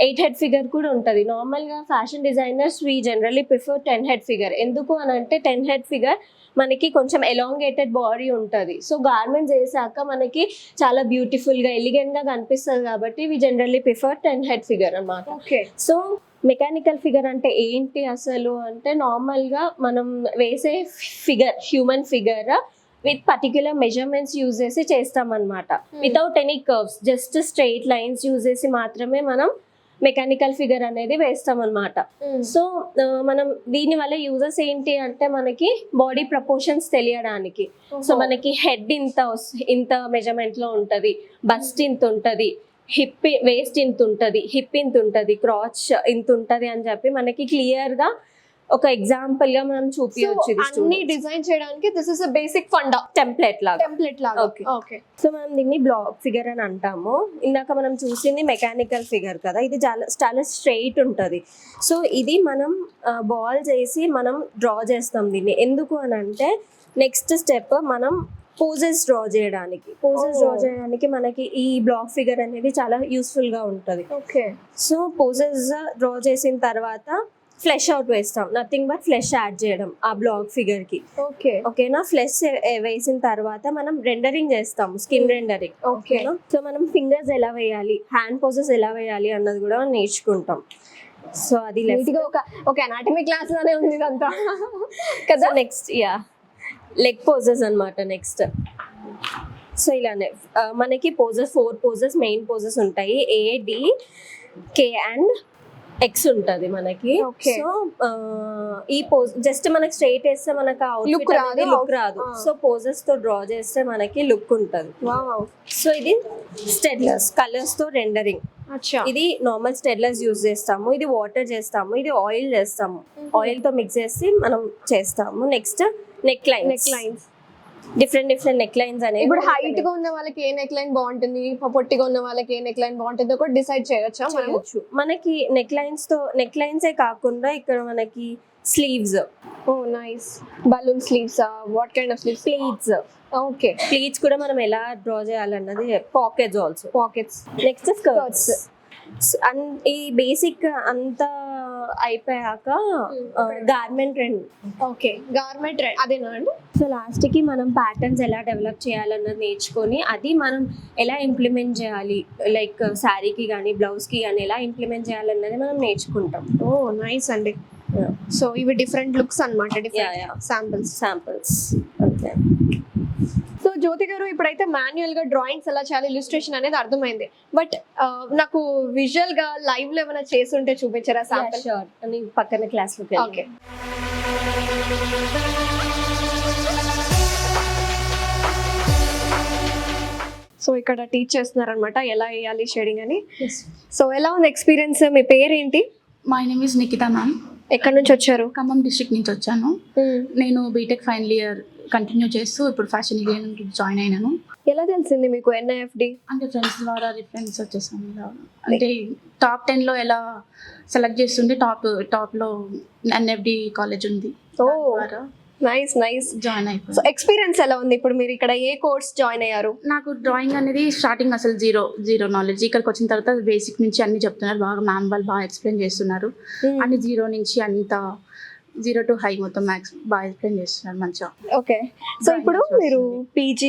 8 head ఫిగర్ కూడా ఉంటుంది. నార్మల్గా fashion designers we generally prefer 10 head figure. ఎందుకు అని అంటే 10 head ఫిగర్ మనకి కొంచెం ఎలాంగేటెడ్ బాడీ ఉంటుంది. సో గార్మెంట్స్ వేసాక మనకి చాలా బ్యూటిఫుల్గా, ఎలిగెంట్గా కనిపిస్తుంది కాబట్టి we generally prefer 10 head figure అన్నమాట. ఓకే. సో మెకానికల్ ఫిగర్ అంటే ఏంటి అసలు అంటే, నార్మల్గా మనం వేసే figure human figure with particular measurements use చేసి చేస్తామన్నమాట. Without any curves, just straight lines use చేసి మాత్రమే మనం మెకానికల్ ఫిగర్ అనేది వేస్తాం అనమాట. సో మనం దీని వల్ల యూజెస్ ఏంటి అంటే, మనకి బాడీ ప్రపోర్షన్స్ తెలియడానికి. సో మనకి హెడ్ ఇంత మెజర్మెంట్ లో ఉంటది, బస్ట్ ఇంత ఉంటది, హిప్ వేస్ట్ ఇంత ఉంటుంది, హిప్ ఇంత ఉంటుంది, క్రాచ్ ఇంత ఉంటుంది అని చెప్పి మనకి క్లియర్ గా ఒక ఎగ్జాంపుల్ గా మనం చూపించవచ్చు. అన్ని డిజైన్ చేయడానికి this is a basic funda, template లాగా. ఓకే. సో మనం దీన్ని బ్లాక్ ఫిగర్ అని అంటాము. ఇందాక మనం చూసింది మెకానికల్ ఫిగర్ కదా, ఇది చాలా స్ట్రైట్ ఉంటుంది. సో ఇది మనం బాల్ చేసి మనం డ్రా చేస్తాం దీన్ని. ఎందుకు అని అంటే, నెక్స్ట్ స్టెప్ మనం పోజెస్ డ్రా చేయడానికి మనకి ఈ బ్లాక్ ఫిగర్ అనేది చాలా యూస్ఫుల్ గా ఉంటుంది. ఓకే. సో పోజెస్ డ్రా చేసిన తర్వాత ఫ్లెష్ అవుట్ వేస్తాం, నథింగ్ బట్ ఫ్లెష్ యాడ్ చేయడం ఆ బ్లాక్ ఫిగర్ కి. ఓకే. ఓకేనా, ఫ్లెష్ వేసిన తర్వాత మనం రెండరింగ్ చేస్తాం, స్కిన్ రెండరింగ్. ఓకేనా, సో మనం ఫింగర్స్ ఎలా వేయాలి, హ్యాండ్ పోజెస్ ఎలా వేయాలి అన్నది కూడా నేర్చుకుంటాం. సో అది ఒక అనాటమీ క్లాస్ లానే ఉంది ఇదంతా కదా. నెక్స్ట్ లెగ్ పోజెస్ అన్నమాట. నెక్స్ట్ సో ఇలానే మనకి పోజెస్ 4 పోజెస్ మెయిన్ పోజెస్ ఉంటాయి. ADK అండ్ X ఉంటుంది మనకి. సో ఈ పోజ్ జస్ట్ మనకి స్ట్రైట్ వేస్తే మనకి లుక్ రాదు. సో పోజెస్ తో డ్రా చేస్తే మనకి లుక్ ఉంటుంది. సో ఇది స్టెడ్లర్స్, కలర్స్ తో రెండరింగ్. ఇది నార్మల్ స్టెడ్లర్స్ యూజ్ చేస్తాము, ఇది వాటర్ చేస్తాము, ఇది ఆయిల్ చేస్తాము. ఆయిల్ తో మిక్స్ చేసి మనం చేస్తాము. Next neck lines. Different neck lines అనేవి ఇప్పుడు హైట్ గా ఉన్న వాళ్ళకి ఏ నెక్ లైన్ బాగుంటుంది, పొట్టిగా ఉన్న వాళ్ళకి ఏ నెక్ లైన్ బాగుంటుందో కూడా డిసైడ్ చేయొచ్చా మనం? చేయొచ్చు. మనకి నెక్ లైన్సే కాకుండా ఇక్కడ మనకి sleeves, oh nice. Balloon sleeves, what kind of sleeves? Pleats, okay. Pleats కూడా మనం ఎలా డ్రా చేయాలన్నది, pockets also. Pockets. Next skirts. ఈ బేసిక్ అంతా అయిపోయాక గార్మెంట్ ట్రెండ్. ఓకే, గార్మెంట్ అదేనా అండి? సో లాస్ట్ కి మనం ప్యాటర్న్స్ ఎలా డెవలప్ చేయాలన్నది నేర్చుకొని అది మనం ఎలా ఇంప్లిమెంట్ చేయాలి, లైక్ శారీకి కానీ బ్లౌజ్కి కానీ ఎలా ఇంప్లిమెంట్ చేయాలన్నది మనం నేర్చుకుంటాం. ఓ నైస్ అండి. సో ఇవి డిఫరెంట్ లుక్స్ అన్నమాట, Yeah. Different samples. Okay. So Jyothi garu, ఇప్పుడైతే మాన్యువల్ గా డ్రాయింగ్స్ ఎలా చేయాలి, ఇలిస్ట్రేషన్ అనేది అర్థమైంది. బట్ నాకు విజువల్ గా లైవ్ లో ఏమైనా చేసి ఉంటే చూపించారా శాంపిల్? షూర్. అని పక్కన క్లాస్ లో ఓకే. సో ఇక్కడ టీచ్ చేస్తున్నారనమాట ఎలా వేయాలి షేడింగ్ అని. సో ఎలా ఉంది ఎక్స్పీరియన్స్? మీ పేరేంటి? My name is Nikita ma'am. ఎక్కడి నుంచి వచ్చారు? ఖమ్మం డిస్ట్రిక్ట్ నుంచి వచ్చాను. నేను బీటెక్ ఫైనల్ ఇయర్ కంటిన్యూ చేస్తూ ఇప్పుడు ఫ్యాషన్ డిజైనింగ్ జాయిన్ అయినాను. ఎలా తెలిసింది మీకు NIFD? అంటే ఫ్రెండ్స్ ద్వారా రిఫరెన్స్ వచ్చేసాను. ఇలా అంటే టాప్ 10లో ఎలా సెలెక్ట్ చేస్తుంటే టాప్లో NFD కాలేజ్ ఉంది. ఓ నైస్. జాయిన్ సో అయిపోయాను. ఎక్స్పీరియన్స్ ఎలా ఉంది? ఇప్పుడు మీరు ఇక్కడ ఏ కోర్స్ జాయిన్ అయ్యారు? నాకు డ్రాయింగ్ అనేది స్టార్టింగ్ అసలు జీరో నాలెడ్జ్. ఇక్కడికి వచ్చిన తర్వాత బేసిక్ నుంచి అన్ని చెప్తున్నారు, బాగా మ్యామ్ వాళ్ళు బాగా ఎక్స్ప్లెయిన్ చేస్తున్నారు. అన్ని జీరో నుంచి అంత 0 to high మొత్తం మ్యాథ్స్ బాగా ఎక్స్ప్లెయిన్ చేస్తున్నారు మంచిగా. ఓకే. సో ఇప్పుడు మీరు PG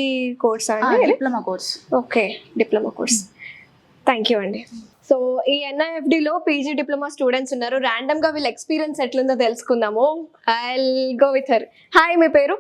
కోర్స్ అండి? Diploma course. Okay, diploma course. Thank you అండి. సో ఈ NIFD లో PG డిప్లొమా స్టూడెంట్స్ ఉన్నారు. ర్యాండమ్ గా వీళ్ళ ఎక్స్పీరియన్స్ ఎట్లుందో తెలుసుకుందాము. I'll go with her. Hi, మీ పేరు?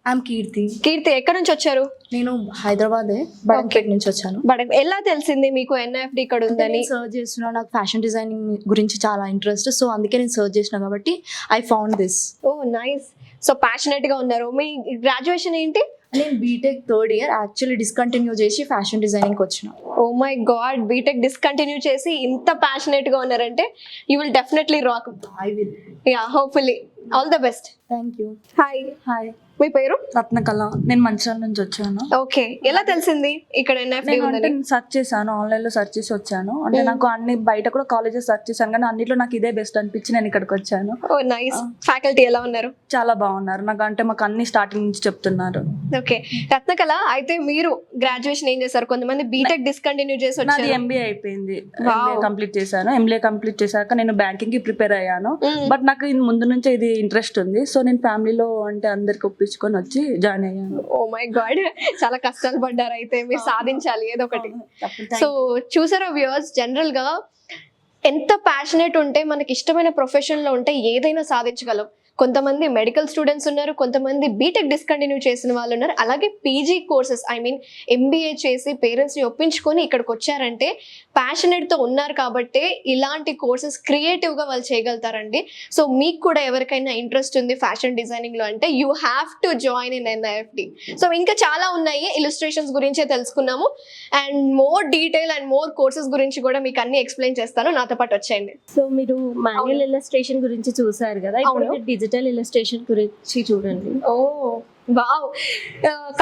ఐఎమ్ కీర్తి. కీర్తి, ఎక్కడ నుంచి వచ్చారు? నేను హైదరాబాదే, బడంపేట నుంచి వచ్చాను. బట్ ఎలా తెలిసింది మీకు NIFD ఇక్కడ ఉందని? సర్చ్ చేస్తున్నా, నాకు ఫ్యాషన్ డిజైనింగ్ గురించి చాలా ఇంట్రెస్ట్, సో అందుకే నేను సర్చ్ చేసిన కాబట్టి I found this. Oh nice. So passionate గా ఉన్నారు. మీ గ్రాడ్యుయేషన్ ఏంటి? నేను BTech third year actually discontinue చేసి ఫ్యాషన్ డిజైనింగ్ వచ్చిన. Oh my God, BTech discontinue చేసి ఇంత ప్యాషనెట్ గా ఉన్నారంటే you will definitely rock. I will. Yeah, hopefully. All the best. Thank you. Hi, hi, మీ పేరు? రత్నకళ. నేను మంచిర్యాల నుంచి వచ్చాను. ఓకే, ఎలా తెలిసింది ఇక్కడ NIFD నేను అంటే ఉందని? సెర్చ్ చేశాను, ఆన్లైన్ లో సెర్చ్ చేసి వచ్చాను. అంటే నాకు అన్ని బయట కూడా కాలేజెస్ సెర్చ్ చేశాను, కానీ అన్నిట్లో నాకు ఇదే బెస్ట్ అనిపించి నేను ఇక్కడికి వచ్చాను. ఓ నైస్. ఫ్యాకల్టీ ఎలా ఉన్నారు? చాలా బాగున్నారు. నాకు అంటే మాకు అన్ని స్టార్టింగ్ నుంచి చెప్తున్నారు. ఓకే. రత్నకళ, అయితే మీరు గ్రాడ్యుయేషన్ ఏం చేశారు? కొంతమంది బీటెక్ డిస్కంటిన్యూ చేసి నాది వచ్చారు. MBA అయిపోయింది. Wow. MBA కంప్లీట్ చేశాను. MBA కంప్లీట్ చేశాక నేను బ్యాంకింగ్ కి ప్రిపేర్ అయ్యాను. బట్ నాకు ఇది ముందు నుంచి ఇది ఇంట్రెస్ట్ ఉంది, సో నేను ఫ్యామిలీలో అంటే అందరికి ఒప్పించుకొని వచ్చి జాయిన్ అయ్యాను. ఓ మై గాడ్, చాలా కష్టాలు పడ్డారు. అయితే మీరు సాధించాలి ఏదో ఒకటి. సో చూసారా వ్యూవర్స్, జనరల్ గా ఎంత ప్యాషనెట్ ఉంటే మనకి ఇష్టమైన ప్రొఫెషన్ లో ఉంటే ఏదైనా సాధించగలం. కొంతమంది మెడికల్ స్టూడెంట్స్ ఉన్నారు, కొంతమంది బీటెక్ డిస్కంటిన్యూ చేసిన వాళ్ళు ఉన్నారు, అలాగే PG కోర్సెస్ MBA చేసి పేరెంట్స్ ని ఒప్పించుకొని ఇక్కడికి వచ్చారంటే ప్యాషనెట్ తో ఉన్నారు కాబట్టి ఇలాంటి కోర్సెస్ క్రియేటివ్ గా వాళ్ళు చేయగలుగుతారండి. సో మీకు కూడా ఎవరికైనా ఇంట్రెస్ట్ ఉంది ఫ్యాషన్ డిజైనింగ్ లో అంటే you have to join in NIFD. So ఇంకా చాలా ఉన్నాయి, ఇలిస్ట్రేషన్స్ గురించే తెలుసుకున్నాము, and more detail and more courses గురించి కూడా మీకు అన్ని ఎక్స్ప్లెయిన్ చేస్తాను. నాతో పాటు వచ్చేయండి. సో మీరు మాన్యువల్ ఇల్లస్ట్రేషన్ గురించి చూసారు కదా, ఇప్పుడు డిజిటల్ ఇల్లస్ట్రేషన్ గురించి చూడండి. ఓ వావ్,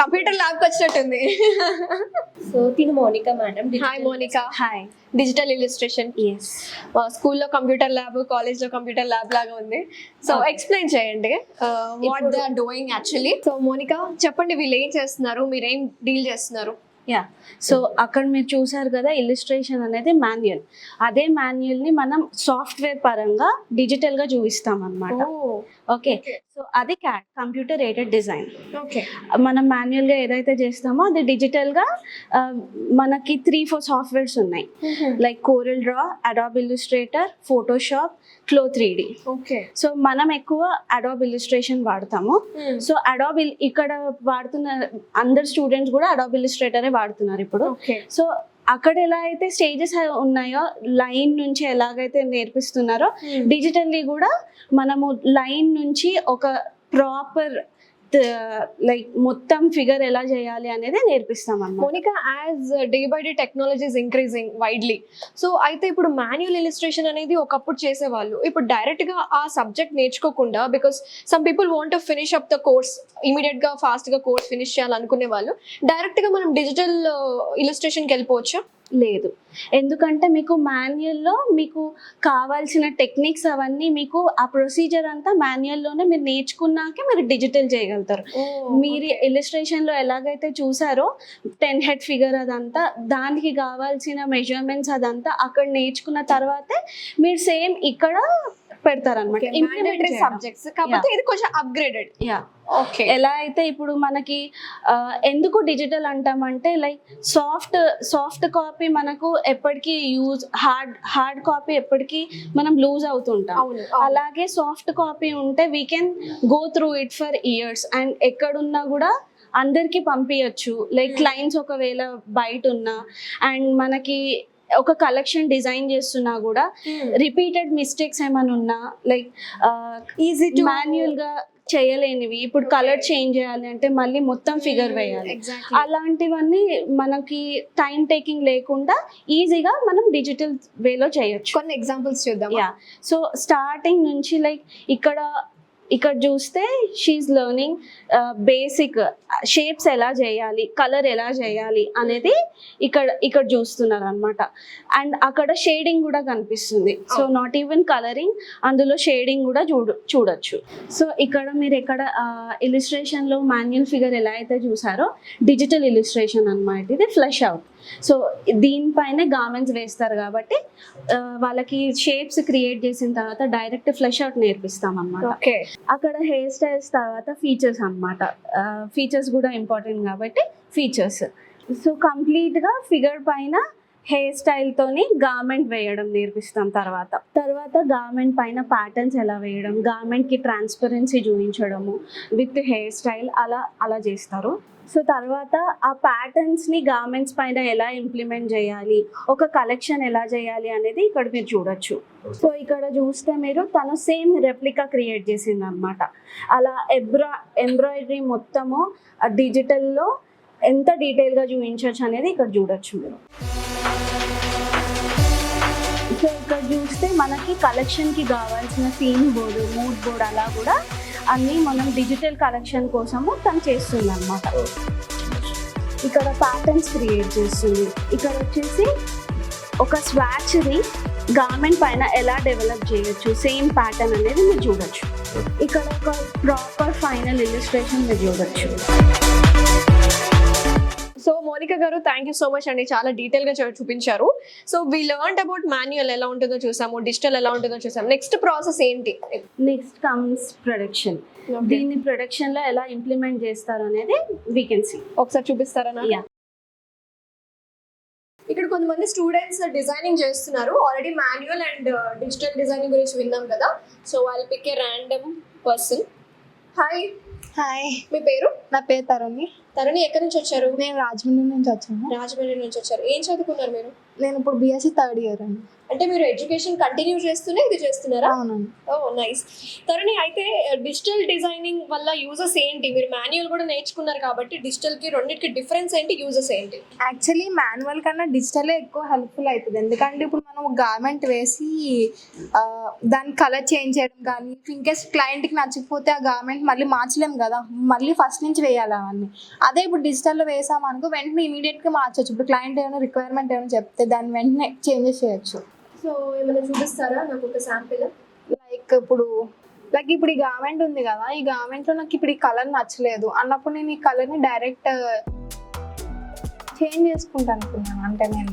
కంప్యూటర్ ల్యాబ్ కి వచ్చినట్టుంది. సో తిను Monika madam. Hi Monika. Hi. Digital illustration. Yes. స్కూల్లో కంప్యూటర్ ల్యాబ్, కాలేజ్ లో కంప్యూటర్ ల్యాబ్ లాగా ఉంది. సో ఎక్స్ప్లెయిన్ చేయండి what they are doing actually. So Monika, చెప్పండి, వీళ్ళు ఏం చేస్తున్నారు, మీరు ఏం డీల్ చేస్తున్నారు? యా, సో అక్కడ మీరు చూసారు కదా, ఇల్లుస్ట్రేషన్ అనేది మాన్యువల్. అదే మాన్యువల్ని మనం సాఫ్ట్వేర్ పరంగా డిజిటల్గా చూపిస్తాం అన్నమాట. ఓకే, సో అది CAD, computer aided design. Okay, మనం మాన్యువల్గా ఏదైతే చేస్తామో అది డిజిటల్గా మనకి 3-4 సాఫ్ట్వేర్స్ ఉన్నాయి, like Corel Draw, Adobe Illustrator, Photoshop, CLO 3D. Okay. So మనం ఎక్కువ అడాబ్ ఇల్లుస్ట్రేషన్ వాడతాము. సో అడాబ్ ఇక్కడ వాడుతున్న అందరు స్టూడెంట్స్ కూడా అడాబ్ ఇల్లుస్ట్రేటరే వాడుతున్నారు ఇప్పుడు. సో అక్కడ ఎలా అయితే స్టేజెస్ ఉన్నాయో, లైన్ నుంచి ఎలాగైతే నేర్పిస్తున్నారో, డిజిటల్లీ కూడా మనము లైన్ నుంచి ఒక ప్రాపర్ లైక్ మొత్తం ఫిగర్ ఎలా చేయాలి అనేది నేర్పిస్తాం అన్నమాట. Monika, as day by day technology is increasing widely, so అయితే ఇప్పుడు మాన్యువల్ ఇలిస్ట్రేషన్ అనేది ఒకప్పుడు చేసేవాళ్ళు, ఇప్పుడు డైరెక్ట్ గా ఆ సబ్జెక్ట్ నేర్చుకోకుండా, because some people want to finish up the course immediate గా ఫాస్ట్ గా కోర్స్ ఫినిష్ చేయాలనుకునే వాళ్ళు డైరెక్ట్ గా మనం డిజిటల్ ఇలిస్ట్రేషన్ కి వెళ్ళిపోవచ్చా? లేదు, ఎందుకంటే మీకు మాన్యువల్లో మీకు కావాల్సిన టెక్నిక్స్ అవన్నీ మీకు ఆ ప్రొసీజర్ అంతా మాన్యువల్లోనే మీరు నేర్చుకున్నాకే మీరు డిజిటల్ చేయగలుగుతారు. మీరు ఇలిస్ట్రేషన్లో ఎలాగైతే చూసారో 10 హెడ్ ఫిగర్ అదంతా దానికి కావాల్సిన మెజర్మెంట్స్ అదంతా అక్కడ నేర్చుకున్న తర్వాతే మీరు సేమ్ ఇక్కడ పెడతారనమాట. ఇంప్లిమెంటరీ సబ్జెక్ట్స్ కాకపోతే ఇది కొంచెం అప్గ్రేడెడ్. ఓకే, ఎలా అయితే ఇప్పుడు మనకి ఎందుకు డిజిటల్ అంటామంటే లైక్ సాఫ్ట్ కాపీ మనకు ఎప్పటికీ హార్డ్ కాపీ ఎప్పటికీ మనం లూజ్ అవుతుంటాం. అలాగే సాఫ్ట్ కాపీ ఉంటే we can go through it for years and ఎక్కడున్నా కూడా అందరికి పంపించచ్చు. లైక్ క్లయింట్స్ ఒకవేళ బయట ఉన్నా అండ్ మనకి ఒక కలెక్షన్ డిజైన్ చేస్తున్నా కూడా రిపీటెడ్ మిస్టేక్స్ ఏమైనా ఉన్నా లైక్ ఈజీ మాన్యువల్ గా చేయలేనివి, ఇప్పుడు కలర్ చేంజ్ చేయాలి అంటే మళ్ళీ మొత్తం ఫిగర్ వేయాలి, అలాంటివన్నీ మనకి టైం టేకింగ్ లేకుండా ఈజీగా మనం డిజిటల్ వేలో చేయొచ్చు. కొన్ని ఎగ్జాంపుల్స్ చూద్దాం. సో స్టార్టింగ్ నుంచి లైక్ ఇక్కడ చూస్తే షీఈస్ లెర్నింగ్ బేసిక్ షేప్స్ ఎలా చేయాలి, కలర్ ఎలా చేయాలి అనేది ఇక్కడ చూస్తున్నారు అనమాట. అండ్ అక్కడ షేడింగ్ కూడా కనిపిస్తుంది. సో నాట్ ఈవెన్ కలరింగ్, అందులో షేడింగ్ కూడా చూడొచ్చు. సో ఇక్కడ మీరు ఇలిస్ట్రేషన్లో మాన్యువల్ ఫిగర్ ఎలా అయితే చూసారో డిజిటల్ ఇలిస్ట్రేషన్ అనమాట. ఇది ఫ్లెష్ అవుట్. సో దీనిపైనే గార్మెంట్స్ వేస్తారు కాబట్టి వాళ్ళకి షేప్స్ క్రియేట్ చేసిన తర్వాత డైరెక్ట్ ఫ్లెష్ అవుట్ నేర్పిస్తాం అన్నమాట. అక్కడ హెయిర్ స్టైల్స్ తర్వాత ఫీచర్స్ అన్నమాట. ఫీచర్స్ కూడా ఇంపార్టెంట్ కాబట్టి ఫీచర్స్. సో కంప్లీట్గా ఫిగర్ పైన హెయిర్ స్టైల్తోని గార్మెంట్ వేయడం నేర్పిస్తాం. తర్వాత గార్మెంట్ పైన ప్యాటర్న్స్ ఎలా వేయడం, గార్మెంట్కి ట్రాన్స్పరెన్సీ చూపించడము విత్ హెయిర్ స్టైల్ అలా చేస్తారు. సో తర్వాత ఆ ప్యాటర్న్స్ని గార్మెంట్స్ పైన ఎలా ఇంప్లిమెంట్ చేయాలి, ఒక కలెక్షన్ ఎలా చేయాలి అనేది ఇక్కడ మీరు చూడొచ్చు. సో ఇక్కడ చూస్తే మీరు తను సేమ్ రెప్లికా క్రియేట్ చేసింది అనమాట. అలా ఎంబ్రాయిడరీ మొత్తము డిజిటల్లో ఎంత డీటెయిల్గా చూపించవచ్చు అనేది ఇక్కడ చూడొచ్చు మీరు. సో ఇక్కడ చూస్తే మనకి కలెక్షన్కి కావాల్సిన సీన్ బోర్డు, మూడ్ బోర్డు అలా కూడా అన్నీ మనం డిజిటల్ కలెక్షన్ కోసము తను చేస్తుంది అనమాట. ఇక్కడ ప్యాటర్న్స్ క్రియేట్ చేస్తుంది. ఇక్కడ వచ్చేసి ఒక స్వాచ్ని గార్మెంట్ పైన ఎలా డెవలప్ చేయొచ్చు సేమ్ ప్యాటర్న్ అనేది మీరు చూడొచ్చు. ఇక్కడ ఒక ప్రాపర్ ఫైనల్ ఇలిస్ట్రేషన్ మీరు చూడొచ్చు. సో మోనికా గారు, థ్యాంక్ యూ సో మచ్ అండి, చాలా డీటెయిల్ గా చూపించారు. So we learned about manual ఎలా ఉంటుందో చూసాము, డిజిటల్ ఎలా ఉంటుందో చూసాము. నెక్స్ట్ ప్రాసెస్ ఏంటి? Next comes production. దీన్ని ప్రొడక్షన్ లో ఎలా ఇంప్లిమెంట్ చేస్తారు అనేది వీ కెన్ సీ. ఒకసారి చూపిస్తారా? ఇక్కడ కొంతమంది స్టూడెంట్స్ డిజైనింగ్ చేస్తున్నారు. Already manual and digital designing గురించి విన్నాం కదా. So I'll pick a random person. Hi. మీ పేరు? నా పేరు తరుణి. తరుణి, ఎక్కడి నుంచి వచ్చారు? నేను రాజమండ్రి నుంచి వచ్చాను. రాజమండ్రి నుంచి వచ్చారు. ఏం చదువుకున్నారు మీరు? నేను ఇప్పుడు BSc థర్డ్ ఇయర్ అండి. అంటే మీరు ఎడ్యుకేషన్ కంటిన్యూ చేస్తూనే ఇది చేస్తున్నారా? అవునండి. ఓ నైస్. తరుణి, అయితే డిజిటల్ డిజైనింగ్ వల్ల యూజెస్ ఏంటి? మీరు మాన్యువల్ కూడా నేర్చుకున్నారు కాబట్టి డిజిటల్ కి రెండింటికి డిఫరెన్స్ ఏంటి, యూజెస్ ఏంటి? యాక్చువల్లీ మాన్యువల్ కన్నా డిజిటలే ఎక్కువ హెల్ప్ఫుల్ అవుతుంది. ఎందుకంటే ఇప్పుడు మనం గార్మెంట్ వేసి దాని కలర్ చేంజ్ చేయడం కానీ, ఇన్కేస్ క్లయింట్కి నచ్చకపోతే ఆ గార్మెంట్ మళ్ళీ మార్చలేం కదా, మళ్ళీ ఫస్ట్ నుంచి వేయాలి అవన్నీ. అదే ఇప్పుడు డిజిటల్లో వేసామనుకో వెంటనే ఇమీడియట్గా మార్చవచ్చు. ఇప్పుడు క్లయింట్ ఏమైనా రిక్వైర్మెంట్ ఏమైనా చెప్తే దాన్ని వెంటనే చేంజెస్ చేయొచ్చు. సో ఏమైనా చూపిస్తారా నాకు ఒక శాంపిల్? ఇప్పుడు ఈ గార్మెంట్ ఉంది కదా, ఈ గార్మెంట్లో నాకు ఇప్పుడు ఈ కలర్ నచ్చలేదు అన్నప్పుడు నేను ఈ కలర్ని డైరెక్ట్ చేంజ్ చేసుకుంటాను అనుకున్నాను. అంటే నేను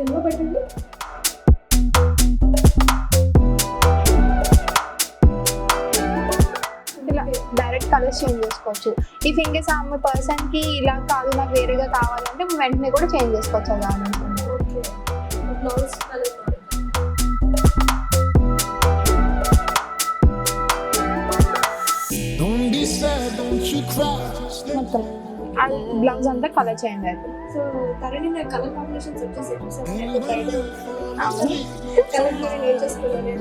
ఎల్లో పెట్టండి. ఇలా డైరెక్ట్ కలర్స్ చేంజ్ చేసుకోవచ్చు. ఇఫ్ ఇన్కేస్ ఆమె పర్సన్కి ఇలా కాదు నాకు వేరేగా కావాలంటే వెంటనే కూడా చేంజ్ చేసుకోవచ్చు ఆ గార్మెంట్. మొత్తం అది బ్లౌజ్ అంతా కలర్ చేంజ్ అవుతుంది. సో తరుణి, నా కలర్ కాంబినేషన్స్ వచ్చేసి colour నేర్చేసుకోవాలి.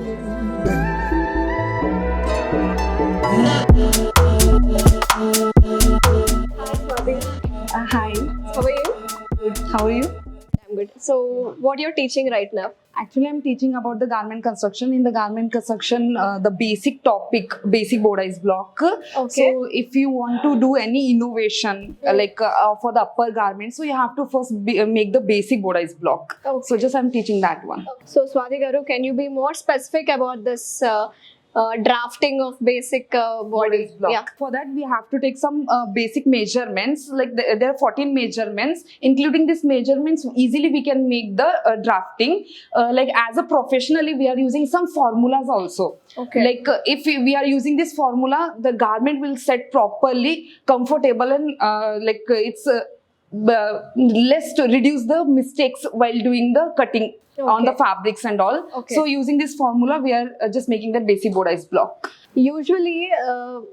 Hi. How are you? Good. How are you? I'm good. So, what you're teaching right now? Actually, I'm teaching about the garment construction. In the garment construction, the basic topic, basic bodice block. Okay. So, if you want to do any innovation, for the upper garment, so you have to first make the basic bodice block. Okay. So, just I'm teaching that one. So, Swati Garu, can you be more specific about this drafting of basic body Block. Yeah. For that, we have to take some basic measurements. Like there are 14 measurements. Including these measurements, easily we can make the drafting. Like as a professionally, we are using some formulas also. Okay. Like if we are using this formula, the garment will set properly, comfortable, and it's less to reduce the mistakes while doing the cutting. Okay. On the fabrics and all. Okay. So using this formula, we are just making that basic bodice block. Usually,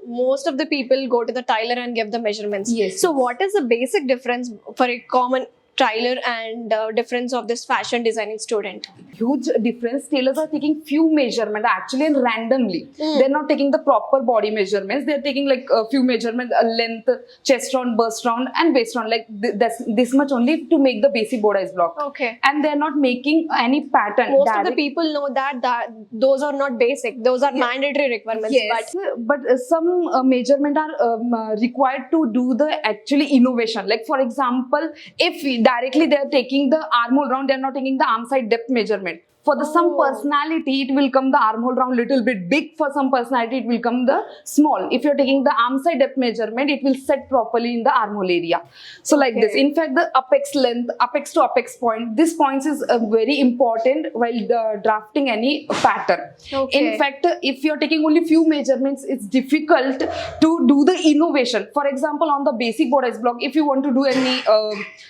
most of the people go to the tailor and give the measurements. Yes. So, what is the basic difference for a common tailor and difference of this fashion designing student? Huge difference. Tailors are taking few measurements actually and randomly. They're not taking the proper body measurements. They're taking like a few measurements, length, chest round, bust round, and waist round. Like this much only to make the basic bodice block. Okay. And they're not making any pattern. Most of the people know that those are not basic. Those are mandatory requirements. Yes, but some measurement are required to do the actually innovation. Like for example, if directly they are taking the armhole round, they are not taking the arm side depth measurement. For the some personality, it will come the armhole round little bit big. For some personality, it will come the small. If you're taking the arm side depth measurement, it will set properly in the armhole area. So like this. In fact, the apex length, apex to apex point, this points is very important while drafting any pattern. Okay. In fact, if you're taking only few measurements, it's difficult to do the innovation. For example, on the basic bodice block, if you want to do any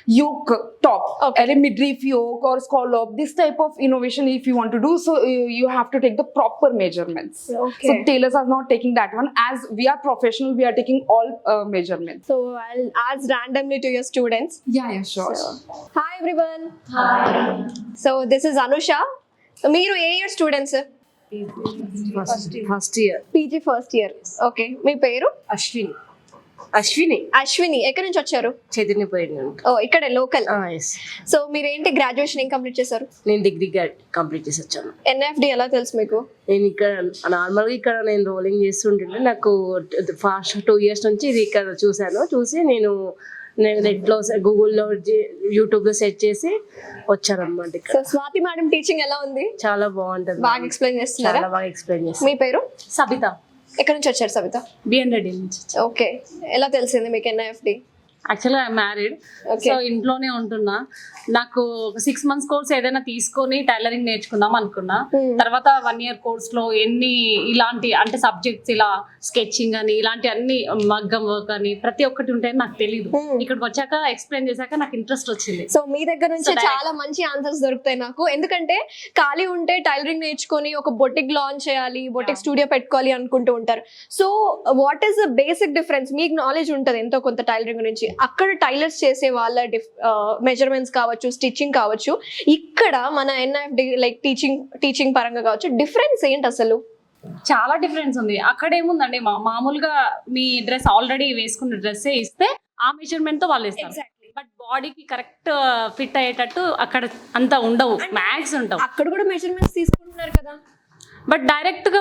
yoke top, any midriff yoke or scallop, this type of innovation if you want to do, so you have to take the proper measurements. Okay. So tailors are not taking that one. As we are professional, we are taking all measurements. So, I'll ask randomly to your students. Yeah, sure. Hi everyone. Hi. So, this is Anusha. మీరు ఏ year students? First year PG first year. Okay. మీ పేరు? అశ్విని. ఎక్కడి నుంచి వచ్చారు? Chaitanyapuri oh, ఇక్కడే local. Yes so మీరేంటి graduation ఏం కంప్లీట్ చేశారు? నేను డిగ్రీ కంప్లీట్ చేసి వచ్చాను. ఎన్ఎఫ్డి ఎలా తెలుసు మీకు? నేను ఇక్కడ నార్మల్గా ఇక్కడ నేను రోలింగ్ చేస్తుంటే నాకు ఫాస్ట్ 2 years నుంచి ఇది ఇక్కడ చూసి నేను నెట్లో గూగుల్లో యూట్యూబ్లో సెర్చ్ చేసి వచ్చాను అనమాట ఇక్కడ. సో స్వాతి మేడం టీచింగ్ ఎలా ఉంది? చాలా బాగుంటుంది. బాగా ఎక్స్ప్లెయిన్ చేస్తున్నారా? చాలా బాగా ఎక్స్ప్లెయిన్ చేస్తాను. మీ పేరు? సబిత. ఎక్కడి నుంచి వచ్చారు సబిత? బిఎన్ రెడ్డి నుంచి. ఓకే. ఎలా తెలిసింది మీకు ఎన్ఐఎఫ్డి? యాక్చువల్గా మ్యారీడ్, సో ఇంట్లోనే ఉంటున్నా. నాకు 6 months కోర్స్ ఏదైనా తీసుకొని టైలరింగ్ నేర్చుకుందాం అనుకున్నా. తర్వాత 1 year కోర్స్ లో ఎన్ని ఇలాంటి అంటే సబ్జెక్ట్స్ ఇలా స్కెచింగ్ అని ఇలాంటి అన్ని మగ్గం వర్క్ అని ప్రతి ఒక్కటి ఉంటాయని నాకు తెలియదు. ఇక్కడికి వచ్చాక ఎక్స్ప్లెయిన్ చేశాక నాకు ఇంట్రెస్ట్ వచ్చింది. సో మీ దగ్గర నుంచి చాలా మంచి ఆన్సర్స్ దొరుకుతాయి నాకు. ఎందుకంటే ఖాళీ ఉంటే టైలరింగ్ నేర్చుకొని ఒక బొటిక్ లాంచ్ చేయాలి, బొటిక్ స్టూడియో పెట్టుకోవాలి అనుకుంటూ ఉంటారు. So what is the basic difference? మీకు నాలెడ్జ్ ఉంటుంది ఎంతో కొంత టైలరింగ్ గురించి. అక్కడ టైలర్స్ చేసే వాళ్ళ మెజర్మెంట్స్ కావచ్చు, స్టిచ్చింగ్ కావచ్చు, ఇక్కడ మన ఎన్ఐఎఫ్డి లైక్ టీచింగ్ పరంగా కావచ్చు, డిఫరెన్స్ ఏంటి అసలు? చాలా డిఫరెన్స్ ఉంది. అక్కడ ఏముందండి, మామూలుగా మీ డ్రెస్ ఆల్రెడీ వేసుకున్న డ్రెస్సే ఇస్తే ఆ మెజర్మెంట్ తో వాళ్ళు ఇస్తారు. బట్ బాడీకి కరెక్ట్ ఫిట్ అయ్యేటట్టు అక్కడ అంత ఉండవు, మ్యాక్స్ ఉండవు. అక్కడ కూడా మెజర్మెంట్స్ తీసుకుంటున్నారు కదా, బట్ డైరెక్ట్ గా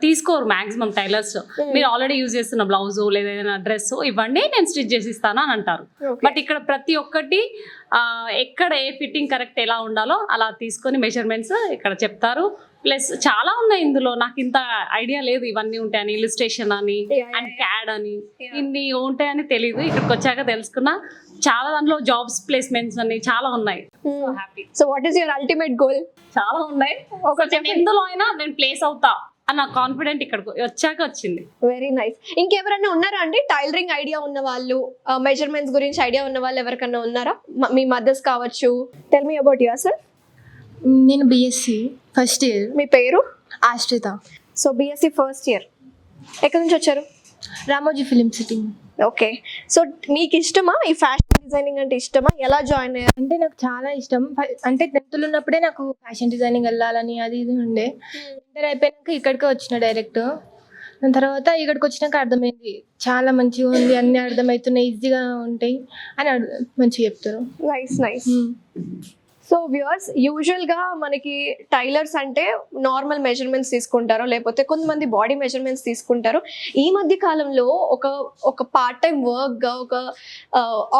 తీసుకోరు మాక్సిమం టైలర్స్. మీరు ఆల్రెడీ యూజ్ చేస్తున్న బ్లౌజ్ లేదా ఏదైనా డ్రెస్ ఇవ్వండి, నేను స్టిచ్ చేసి ఇస్తాను అని అంటారు. బట్ ఇక్కడ ప్రతి ఒక్కటి ఎక్కడ ఏ ఫిట్టింగ్ కరెక్ట్ ఎలా ఉండాలో అలా తీసుకొని మెజర్మెంట్స్ ఇక్కడ చెప్తారు. ప్లస్ చాలా ఉన్నాయి ఇందులో, నాకు ఇంత ఐడియా లేదు ఇవన్నీ ఉంటాయని. ఇల్లుస్ట్రేషన్ అని అండ్ క్యాడ్ అని ఇన్ని ఉంటాయని తెలియదు. ఇక్కడికి వచ్చాక తెలుసుకున్నా. చాలా దాంట్లో జాబ్స్ ప్లేస్మెంట్స్ అని చాలా ఉన్నాయి. Happy. So what is your ultimate goal? చాలా ఉన్నాయి. ఎందులో అయినా నేను ప్లేస్ అవుతా అన్న కాన్ఫిడెంట్ ఇక్కడికి వచ్చాక వచ్చింది. Very nice. ఇంకెవరైనా ఉన్నారా అండి టైలరింగ్ ఐడియా ఉన్న వాళ్ళు, మెజర్మెంట్స్ గురించి ఐడియా ఉన్న వాళ్ళు ఎవరికన్నా ఉన్నారా? మీ మదర్స్ కావచ్చు. Tell me about your self. నేను బిఎస్సి ఫస్ట్ ఇయర్. మీ పేరు? ఆశ్రిత. So BSc first year. ఎక్కడి నుంచి వచ్చారు? Ramoji film city. Okay. So మీకు ఇష్టమా ఈ ఫ్యాషన్ డిజైనింగ్ అంటే ఇష్టమా? ఎలా జాయిన్ అయ్యారు? అంటే నాకు చాలా ఇష్టం. అంటే 10th ఉన్నప్పుడే నాకు ఫ్యాషన్ డిజైనింగ్ వెళ్ళాలని అది ఇది ఉండే. ఇంటర్ అయిపోయాక ఇక్కడికే వచ్చిన డైరెక్ట్. దాని తర్వాత ఇక్కడికి వచ్చినాక అర్థమైంది చాలా మంచిగా ఉంది, అన్ని అర్థమవుతున్నాయి, ఈజీగా ఉంటాయి అని మంచిగా చెప్తారు. Nice nice. సో వ్యూవర్స్, యూజువల్గా మనకి టైలర్స్ అంటే నార్మల్ మెజర్మెంట్స్ తీసుకుంటారు, లేకపోతే కొంతమంది బాడీ మెజర్మెంట్స్ తీసుకుంటారు. ఈ మధ్య కాలంలో ఒక పార్ట్ టైం వర్క్గా ఒక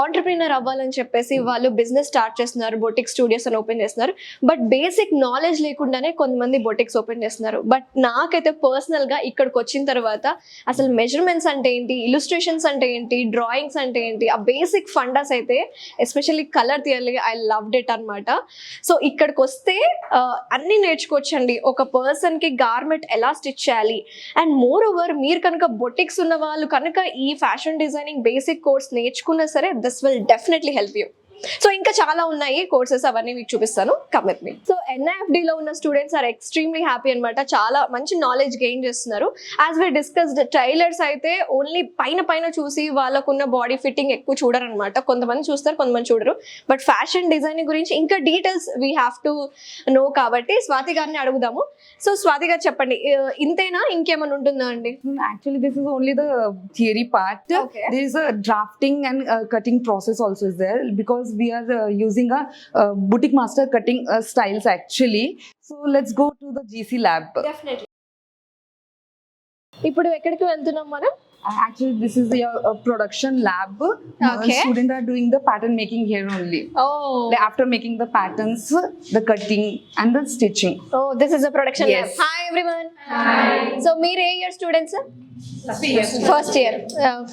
ఆంటర్ప్రీనర్ అవ్వాలని చెప్పేసి వాళ్ళు బిజినెస్ స్టార్ట్ చేస్తున్నారు, బొటిక్ స్టూడియోస్ అని ఓపెన్ చేస్తున్నారు. బట్ బేసిక్ నాలెడ్జ్ లేకుండానే కొంతమంది బొటిక్స్ ఓపెన్ చేస్తున్నారు. బట్ నాకైతే పర్సనల్గా ఇక్కడికి వచ్చిన తర్వాత అసలు మెజర్మెంట్స్ అంటే ఏంటి, ఇలుస్ట్రేషన్స్ అంటే ఏంటి, డ్రాయింగ్స్ అంటే ఏంటి, ఆ బేసిక్ ఫండాస్ అయితే especially colour theory I loved it అనమాట. సో ఇక్కడికి వస్తే అన్ని నేర్చుకోవచ్చండి. ఒక పర్సన్ కి గార్మెంట్ ఎలా స్టిచ్ చేయాలి, అండ్ మోర్ ఓవర్ మీరు కనుక బొటిక్స్ ఉన్న వాళ్ళు కనుక ఈ ఫ్యాషన్ డిజైనింగ్ బేసిక్ కోర్స్ నేర్చుకున్నా సరే this will definitely help you. So ఇంకా చాలా ఉన్నాయి కోర్సెస్, అవన్నీ మీకు చూపిస్తాను, come with me. So NIFD లో ఉన్న స్టూడెంట్స్ ఆర్ ఎక్స్ట్రీమ్లీ హ్యాపీ అనమాట, చాలా మంచి నాలెడ్జ్ గెయిన్ చేస్తున్నారు. యాజ్ వి డిస్కస్డ్, టైలర్స్ అయితే ఓన్లీ పైన చూసి వాళ్ళకున్న బాడీ ఫిట్టింగ్ ఎక్కువ చూడరు అనమాట. కొంతమంది చూస్తారు, కొంతమంది చూడరు. బట్ ఫ్యాషన్ డిజైనింగ్ గురించి ఇంకా details we have to know, కాబట్టి స్వాతి గారిని అడుగుదాము. సో స్వాతి గారు చెప్పండి, ఇంతేనా, ఇంకేమైనా ఉంటుందా అండి? Actually, this is only the theory part. Okay. There is a drafting and cutting process also is there, because we are using a boutique master cutting styles actually. So let's go to the GC lab. Definitely. ఇప్పుడు ఎక్కడికి వెళ్తున్నాం మనం? Actually, this is your production lab. Okay. Students are doing the pattern making here only. Oh. Like after making the patterns, the cutting and the stitching. Oh, this is a production Yes. lab. Hi everyone. Hi. So meer a year students? First year.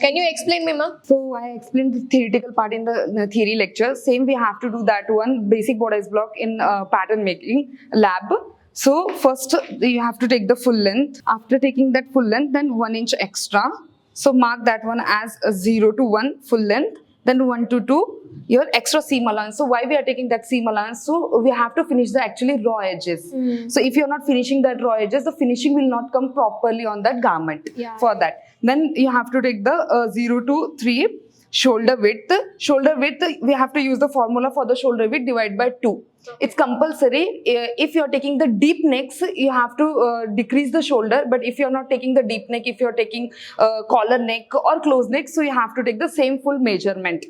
Can you explain me, ma'am? So I explained the theoretical part in the theory lecture. Same we have to do that one basic bodice block in pattern making lab. So first you have to take the full length. After taking that full length, then 1 inch extra. So mark that one as a 0 to 1 full length. Then 1 to 2 your extra seam allowance. So why we are taking that seam allowance? So we have to finish the actually raw edges. So if you're not finishing that raw edges, the finishing will not come properly on that garment. Yeah. For that, then you have to take the 0 to 3 shoulder width. Shoulder width, we have to use the formula for the shoulder width, divide by 2. It's compulsory. If you're taking the deep necks, you have to decrease the shoulder. But if you're not taking the deep neck, if you're taking collar neck or close neck, so you have to take the same full measurement,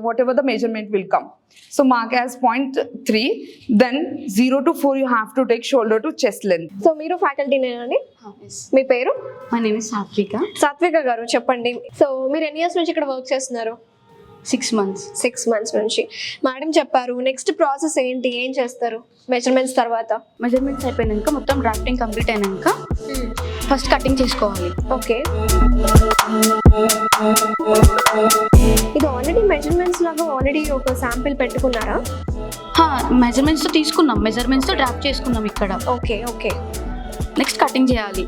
whatever the measurement will come. So mark as 0.3. Then 0 to 4 you have to take shoulder to chest length. So మీరు faculty నేనండి? మీ పేరు? My name is సాత్విక. సాత్విక గారు చెప్పండి. So మీరు ఎన్ని years నుంచి ఇక్కడ వర్క్ చేస్తున్నారు? 6 months. 6 months నుంచి. మేడం చెప్పారు, నెక్స్ట్ ప్రాసెస్ ఏంటి, ఏం చేస్తారు మెజర్మెంట్స్ తర్వాత? మెజర్మెంట్స్ అయిపోయినాక మొత్తం డ్రాఫ్టింగ్ కంప్లీట్ అయినాక ఫస్ట్ కటింగ్ చేసుకోవాలి. ఓకే. ఇది ఆల్రెడీ మెజర్మెంట్స్ లాగా ఆల్రెడీ ఒక శాంపిల్ పెట్టుకున్నారా? మెజర్మెంట్స్తో తీసుకున్నాం, మెజర్మెంట్స్తో డ్రాఫ్ట్ చేసుకున్నాం ఇక్కడ. Okay okay. నెక్స్ట్ కటింగ్ చేయాలి.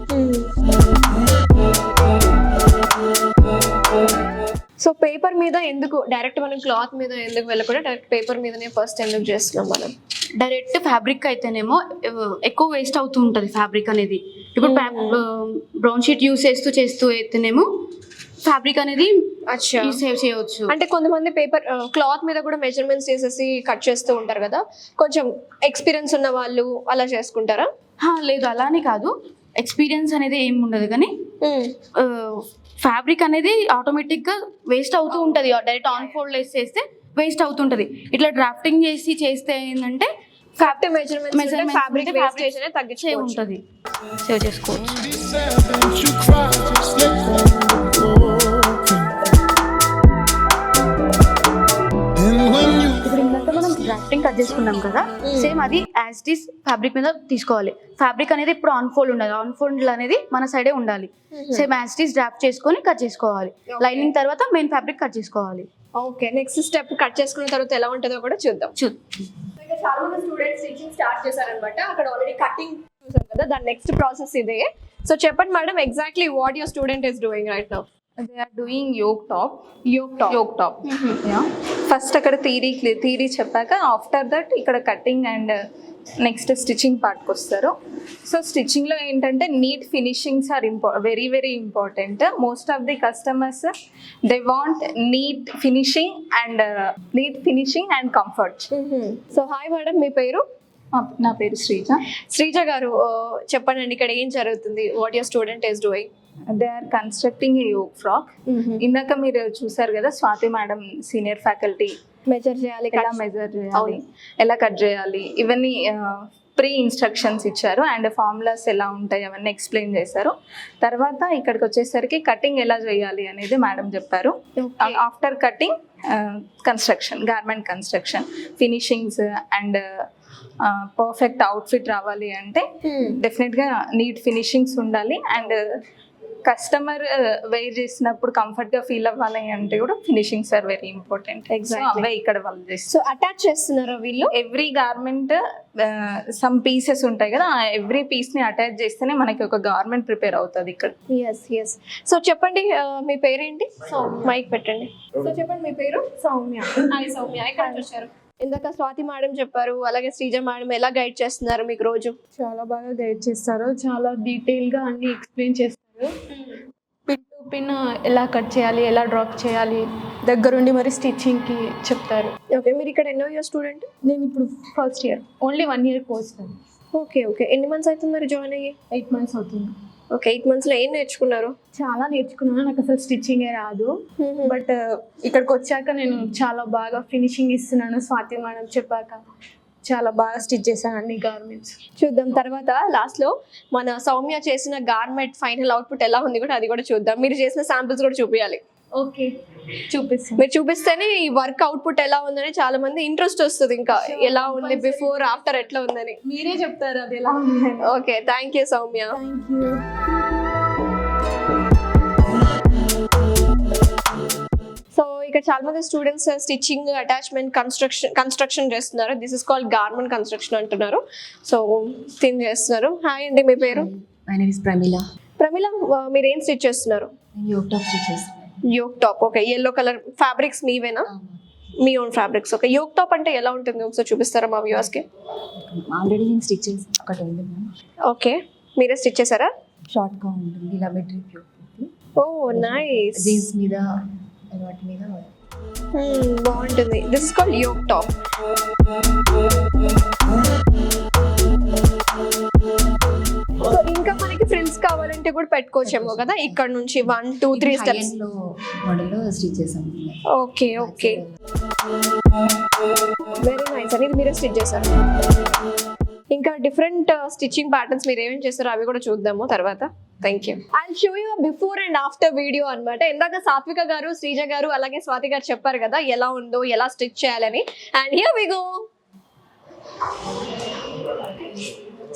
సో పేపర్ మీద ఎందుకు డైరెక్ట్ మనం క్లాత్ మీద ఎందుకు వెళ్ళకుండా డైరెక్ట్ పేపర్ మీదనే ఫస్ట్ ఎందుకు చేస్తున్నాం మనం? డైరెక్ట్ ఫ్యాబ్రిక్ అయితేనేమో ఎక్కువ వేస్ట్ అవుతూ ఉంటుంది ఫ్యాబ్రిక్ అనేది. ఇప్పుడు బ్రౌన్ షీట్ యూస్ చేస్తూ అయితేనేమో ఫ్యాబ్రిక్ అనేది సేవ్ చేయవచ్చు. అంటే కొంతమంది పేపర్ క్లాత్ మీద కూడా మెజర్మెంట్స్ చేసేసి కట్ చేస్తూ ఉంటారు కదా, కొంచెం ఎక్స్పీరియన్స్ ఉన్న వాళ్ళు అలా చేసుకుంటారా? లేదు, అలానే కాదు. ఎక్స్పీరియన్స్ అనేది ఏమి ఉండదు, కానీ ఫ్యాబ్రిక్ అనేది ఆటోమేటిక్గా వేస్ట్ అవుతూ ఉంటుంది. డైరెక్ట్ ఆన్ ఫోల్డ్ చేస్తే వేస్ట్ అవుతుంటుంది. ఇట్లా డ్రాఫ్టింగ్ చేస్తే ఏంటంటే ఫ్యాబ్రిక్ వేస్టేజ్ అనేది తగ్గించే ఉంటుంది, సేవ్ చేసుకోవచ్చు. ఇప్పుడు ఇందాక మనం డ్రాఫ్టింగ్ కట్ చేసుకున్నాం కదా, సేమ్ అది యాజ్ ఇట్ ఈస్ ఫ్యాబ్రిక్ మీద తీసుకోవాలి. ఫ్యాబ్రిక్ అనేది ఇప్పుడు ఆన్ ఫోల్డ్ ఉండాలి, ఆన్ ఫోల్డ్ అనేది మన సైడే ఉండాలి. Same as it is draft చేసుకొని కట్ చేసుకోవాలి. లైనింగ్ తర్వాత మెయిన్ ఫ్యాబ్రిక్ కట్ చేసుకోవాలి. ఓకే, నెక్స్ట్ స్టెప్ కట్ చేసుకున్న తర్వాత ఎలా ఉంటుందో కూడా చూద్దాం. చాలా మంది స్టూడెంట్స్ స్టిచింగ్ స్టార్ట్ చేశారనమాట, అక్కడ ఆల్రెడీ కటింగ్ చూసారు కదా, దాని నెక్స్ట్ ప్రాసెస్ ఇదే. సో చెప్పండి madam, exactly what your student is doing right now? They are doing yoke top. Yeah. First అక్కడ థీరీ చెప్పాక ఆఫ్టర్ దట్ ఇక్కడ కటింగ్ అండ్ నెక్స్ట్ స్టిచ్చింగ్ పార్ట్కి వస్తారు. సో స్టిచ్చింగ్లో ఏంటంటే neat finishings are very very important. Most of the customers they want neat finishing and comfort. So hi madam, మీ పేరు? నా పేరు శ్రీజ. శ్రీజ గారు చెప్పండి, ఇక్కడ ఏం జరుగుతుంది? What your student is doing? They are constructing a yoke frock. ఇందాక మీరు చూసారు కదా, Swathi madam senior faculty measure చేయాలి, ఎలా మెజర్ చేయాలి, ఎలా కట్ చేయాలి, ఇవన్నీ ప్రీ ఇన్స్ట్రక్షన్స్ ఇచ్చారు. అండ్ ఫార్ములాస్ ఎలా ఉంటాయి అవన్నీ ఎక్స్ప్లెయిన్ చేశారు. తర్వాత ఇక్కడికి వచ్చేసరికి కటింగ్ ఎలా చేయాలి అనేది మేడం చెప్పారు. After cutting construction, garment construction, finishings and perfect outfit రావాలి అంటే డెఫినెట్గా నీట్ ఫినిషింగ్స్ ఉండాలి. అండ్ కస్టమర్ వేర్ చేసినప్పుడు కంఫర్ట్గా ఫీల్ అవ్వాలి అంటే కూడా ఫినిషింగ్స్ ఆర్ వెరీ ఇంపార్టెంట్. అవే ఇక్కడ వాళ్ళు చేస్తారు. సో అటాచ్ చేస్తున్నారా వీళ్ళు? ఎవ్రీ గార్మెంట్ సమ్ పీసెస్ ఉంటాయి కదా, ఎవ్రీ పీస్ని అటాచ్ చేస్తేనే మనకి ఒక గార్మెంట్ ప్రిపేర్ అవుతుంది ఇక్కడ. ఎస్. సో చెప్పండి, మీ పేరేంటి? మైక్ పెట్టండి. సో చెప్పండి, మీ పేరు? సౌమ్య. హాయ్ సౌమ్య, ఎక్కడ నుంచి వచ్చారు? ఇందాక స్వాతి మేడం చెప్పారు, అలాగే శ్రీజ మేడం ఎలా గైడ్ చేస్తున్నారు మీకు రోజు? చాలా బాగా గైడ్ చేస్తారు, చాలా డీటెయిల్గా అన్ని ఎక్స్ప్లెయిన్ చేస్తారు. పిన్ టు పిన్ ఎలా కట్ చేయాలి, ఎలా డ్రాప్ చేయాలి, దగ్గరుండి మరి స్టిచ్చింగ్కి చెప్తారు. ఓకే, మీరు ఇక్కడ ఎన్నో ఇయర్ స్టూడెంట్? నేను ఇప్పుడు first year, only 1 year course. Okay. ఎన్ని మంత్స్ అవుతుంది మరి జాయిన్ అయ్యి? 8 months అవుతుంది. ఓకే, 8 monthsలో ఏం నేర్చుకున్నారు? చాలా నేర్చుకున్నాను. నాకు అసలు స్టిచ్చింగే రాదు, బట్ ఇక్కడికి వచ్చాక నేను చాలా బాగా ఫినిషింగ్ ఇస్తున్నాను. స్వాతి మేడం చెప్పాక చాలా బాగా స్టిచ్ చేశాను అన్ని గార్మెంట్స్. చూద్దాం తర్వాత లాస్ట్లో మన సౌమ్య చేసిన గార్మెంట్ ఫైనల్ అవుట్పుట్ ఎలా ఉంది కూడా, అది కూడా చూద్దాం. మీరు చేసిన శాంపిల్స్ కూడా చూపించాలి. ఓకే, చూపిస్తాను. మీరు చూపిస్తేనే ఈ వర్క్ అవుట్పుట్ ఎలా ఉందని చాలా మంది ఇంట్రెస్ట్ వస్తుంది, ఇంకా ఎలా ఉంది బిఫోర్ ఆఫ్టర్ ఎట్లా ఉందని మీరే చెప్తారు అది ఎలా ఉంది. Okay, thank you Soumya. Thank you. So ఇక్కడ చాలా మంది స్టూడెంట్స్ స్టిచ్చింగ్, అటాచ్మెంట్, కన్స్ట్రక్షన్ చేస్తున్నారు. This is called garment construction అంటున్నారు. సో థిన్ చేస్తున్నారు. హాయ్ అండి, మీ పేరు? My name is Pramila. Pramila, మీరు ఏం స్టిచ్ చేస్తున్నారు? యోగ్ టాప్ స్టిచ్ చేస్తాను. Yoke top. Okay, yellow colour fabrics మీవేనా? మీ own fabrics. Okay, yoke top అంటే ఎలా ఉంటుంది ఒకసారి చూపిస్తారా మా వ్యూవర్స్కి? ఆల్రెడీ నేను స్టిచ్ చేసి ఒకటి ఉంది. ఓకే, మీరే స్టిచ్ చేశారా? షార్ట్గా ఉంటుంది, ఇలా మెట్రీ ప్యూర్. Oh nice. జీన్స్ మీద వాటి మీద బాగుంటుంది. This is called yoke top. So ఇంకా మనకి ఫ్రిల్స్ కావాలంటే కూడా పెట్టుకోవచ్చేమో కదా, ఇక్కడ నుంచి 1 2 3 స్టెప్స్ మోడల్లో స్టిచ్ చేసాం. Okay, very nice. అనేది మీరే స్టిచ్ చేశారు. ఇంకా డిఫరెంట్ స్టిచ్చింగ్ ప్యాటర్న్స్ మీరు ఏమేమి చేస్తారో అవి కూడా చూద్దాము తర్వాత. Thank you. I show you before and after video అనమాట. ఇందాక సాత్విక గారు, శ్రీజ గారు, అలాగే స్వాతి గారు చెప్పారు కదా ఎలా ఉందో, ఎలా స్టిచ్ చేయాలని. And here we go.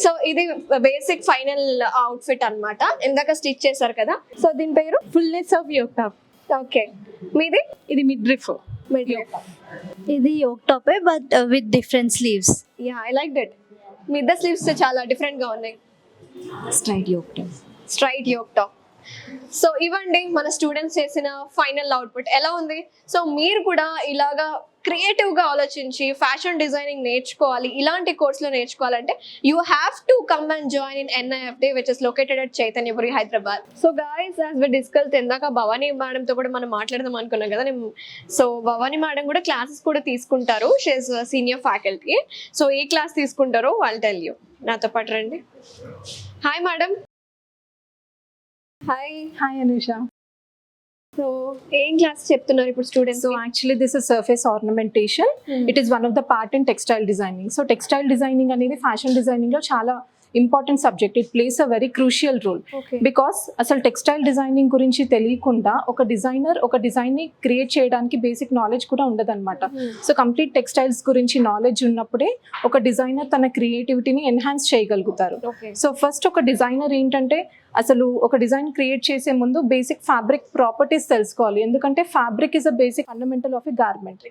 So ఇది బేసిక్ ఫైనల్ అవుట్ఫిట్ అన్నమాట. ఇందాక స్టిచ్ చేశారు కదా. సో దీని పేరు fullness of yoke top. Okay, మీది? ఇది మిడ్రిఫ్. ఇది యోగ్ టాపే but with different sleeves. Yeah, I like that. మీ ఇద్దరు స్లీవ్స్ చాలా డిఫరెంట్ గా ఉన్నాయి. Straight yoke top. Straight yoke top. So ఇవ్వండి మన స్టూడెంట్స్ చేసిన ఫైనల్ అవుట్పుట్ ఎలా ఉంది. సో మీరు కూడా ఇలాగా క్రియేటివ్గా ఆలోచించి ఫ్యాషన్ డిజైనింగ్ నేర్చుకోవాలి, ఇలాంటి కోర్సులో నేర్చుకోవాలంటే you have to come and join in NIFT which is located at Chaitanyapuri, Hyderabad. So guys, as we discuss ఇందాక భవానీ మేడంతో కూడా మనం మాట్లాడదాం అనుకున్నాం కదా. సో భవానీ మేడం కూడా క్లాసెస్ కూడా తీసుకుంటారు. She is senior faculty. So ఏ క్లాస్ తీసుకుంటారో వాళ్ళు టెల్ యూ. నాతో పాటు రండి. Hi madam. Hi Anusha. So ఏం క్లాస్ చెప్తున్నారు ఇప్పుడు students? So actually this is surface ornamentation. It is one of the part in textile designing. So textile designing అనేది ఫ్యాషన్ డిజైనింగ్ లో చాలా important subject. It plays a very crucial role because అసలు textile designing గురించి తెలియకుండా ఒక designer ఒక design ని create చేయడానికి బేసిక్ నాలెడ్జ్ కూడా ఉండదన్నమాట. సో కంప్లీట్ టెక్స్టైల్స్ గురించి నాలెడ్జ్ ఉన్నప్పుడే ఒక డిజైనర్ తన క్రియేటివిటీని ఎన్హాన్స్ చేయగలుగుతారు. సో ఫస్ట్ ఒక డిజైనర్ ఏంటంటే అసలు ఒక డిజైన్ క్రియేట్ చేసే ముందు బేసిక్ ఫ్యాబ్రిక్ ప్రాపర్టీస్ తెలుసుకోవాలి. ఎందుకంటే fabric is a basic fundamental of a garment.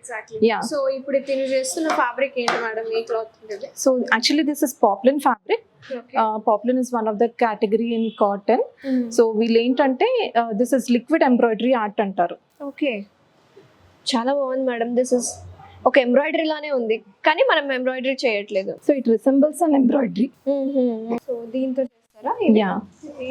Yeah. So ఇప్పుడు తిను చేస్తున్న ఫ్యాబ్రిక్ ఏంటి మేడం? ఏ క్లాత్ ఉంటుంది? So actually this is poplin fabric. Poplin is one of the category in cotton. So వీళ్ళు ఏంటంటే this is liquid embroidery art అంటారు. Okay, చాలా బాగుంది మేడం. దిస్ ఇస్ ఒక ఎంబ్రాయిడరీ లానే ఉంది కానీ మనం ఎంబ్రాయిడరీ చేయట్లేదు. So it resembles an embroidery. So దీంతో చేస్తారా? యా.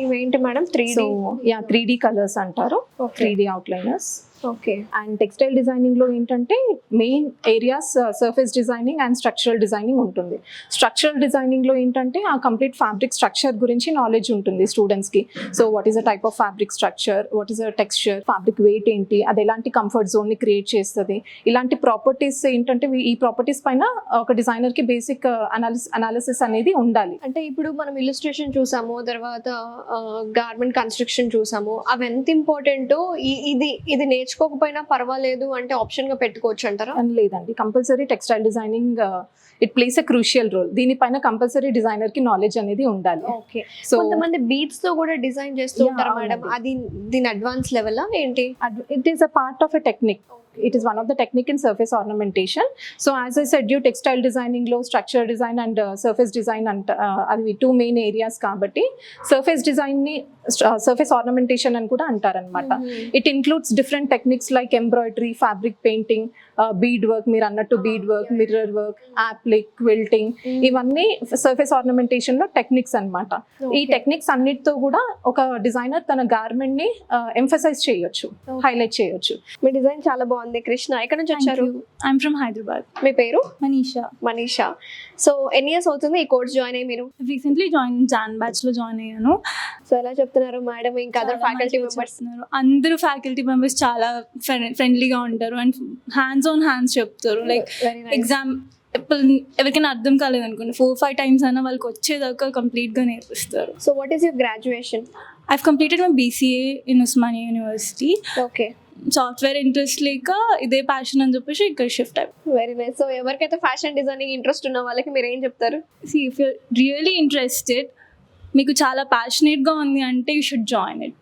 ఇవేంటి madam 3D? So yeah 3D colours అంటారు, 3D outliners. Okay. And textile డిజైనింగ్లో ఏంటంటే main areas surface designing and structural designing ఉంటుంది. స్ట్రక్చరల్ డిజైనింగ్లో ఏంటంటే ఆ కంప్లీట్ ఫ్యాబ్రిక్ స్ట్రక్చర్ గురించి నాలెడ్జ్ ఉంటుంది స్టూడెంట్స్కి. So what is the type of fabric structure, what is the texture, fabric weight ఏంటి, అది ఎలాంటి కంఫర్ట్ జోన్ని క్రియేట్ చేస్తుంది, ఇలాంటి ప్రాపర్టీస్ ఏంటంటే ఈ ప్రాపర్టీస్ పైన ఒక డిజైనర్కి బేసిక్ అనాలిసిస్ అనేది ఉండాలి. అంటే ఇప్పుడు మనం ఇల్లుస్ట్రేషన్ చూసాము, తర్వాత గార్మెంట్ కన్స్ట్రక్షన్ చూసాము, అవి ఎంత ఇంపార్టెంటో ఇది నేర్చుకోకపోయినా పర్వాలేదు అంటే ఆప్షన్ గా పెట్టుకోవచ్చు అంటారా? అని లేదండి, compulsory textile designing it plays a crucial role. దీనిపైన కంపల్సరీ డిజైనర్ కి నాలెడ్జ్ అనేది ఉండాలి. ఓకే. సో కొంతమంది బీడ్స్ తో కూడా డిజైన్ చేస్తూ ఉంటారు మేడం, అది దీని అడ్వాన్స్ లెవెల్ ఏంటి? It is a part of a technique. It is one of the technique in surface ornamentation. So as I said, you textile designing lo structure design and surface design and అది two main areas కాబట్టి surface design ni surface ornamentation అని కూడా అంటారు అనమాట. It includes different techniques like embroidery, fabric painting, bead work, మీరు అన్నట్టు bead work, mirror work, applique, quilting, ఇవన్నీ surface ornamentation లో టెక్నిక్స్ అనమాట. ఈ టెక్నిక్స్ అన్నిటితో కూడా ఒక డిజైనర్ తన గార్మెంట్ ని ఎంఫసైజ్ చేయొచ్చు, హైలైట్ చేయొచ్చు. మీ డిజైన్ చాలా బాగుంది. కృష్ణ, ఎక్కడ నుంచి వచ్చారు? I'm from Hyderabad. మీ పేరు? మనీషా. సో ఎన్ని ఇయర్స్ అవుతుంది ఈ కోర్స్ జాయిన్ అయ్యి? మీరు రీసెంట్లీ జాన్ బ్యాచ్ లో జాయిన్ అయ్యాను. సో ఎలా చెప్తున్నారు మేడం? ఇంకా అదర్ ఫ్యాకల్టీ మెంబర్స్? అందరూ ఫ్యాకల్టీ మెంబర్స్ చాలా ఫ్రెండ్లీగా ఉంటారు అండ్ హ్యాండ్స్ చెప్తారు. లైక్ ఎగ్జామ్ ఎవరికైనా అర్థం కాలేదు అనుకోండి 4-5 times అయినా వాళ్ళకి వచ్చేదాకా కంప్లీట్ గా నేర్పిస్తారు. So what is your graduation? I completed my BCA in Osmania university. Okay. Software interest లేక ఇదే ప్యాషన్ అని చెప్పేసి ఇక్కడ షిఫ్ట్ అయిపోయి. Very nice. సో ఎవరికైతే ఫ్యాషన్ డిజైనింగ్ ఇంట్రెస్ట్ ఉన్న వాళ్ళకి మీరు ఏం చెప్తారు? ఇఫ్ యూ రియలీ ఇంట్రెస్టెడ్, మీకు చాలా ప్యాషనేట్గా ఉంది అంటే యూ షుడ్ జాయిన్ ఇట్.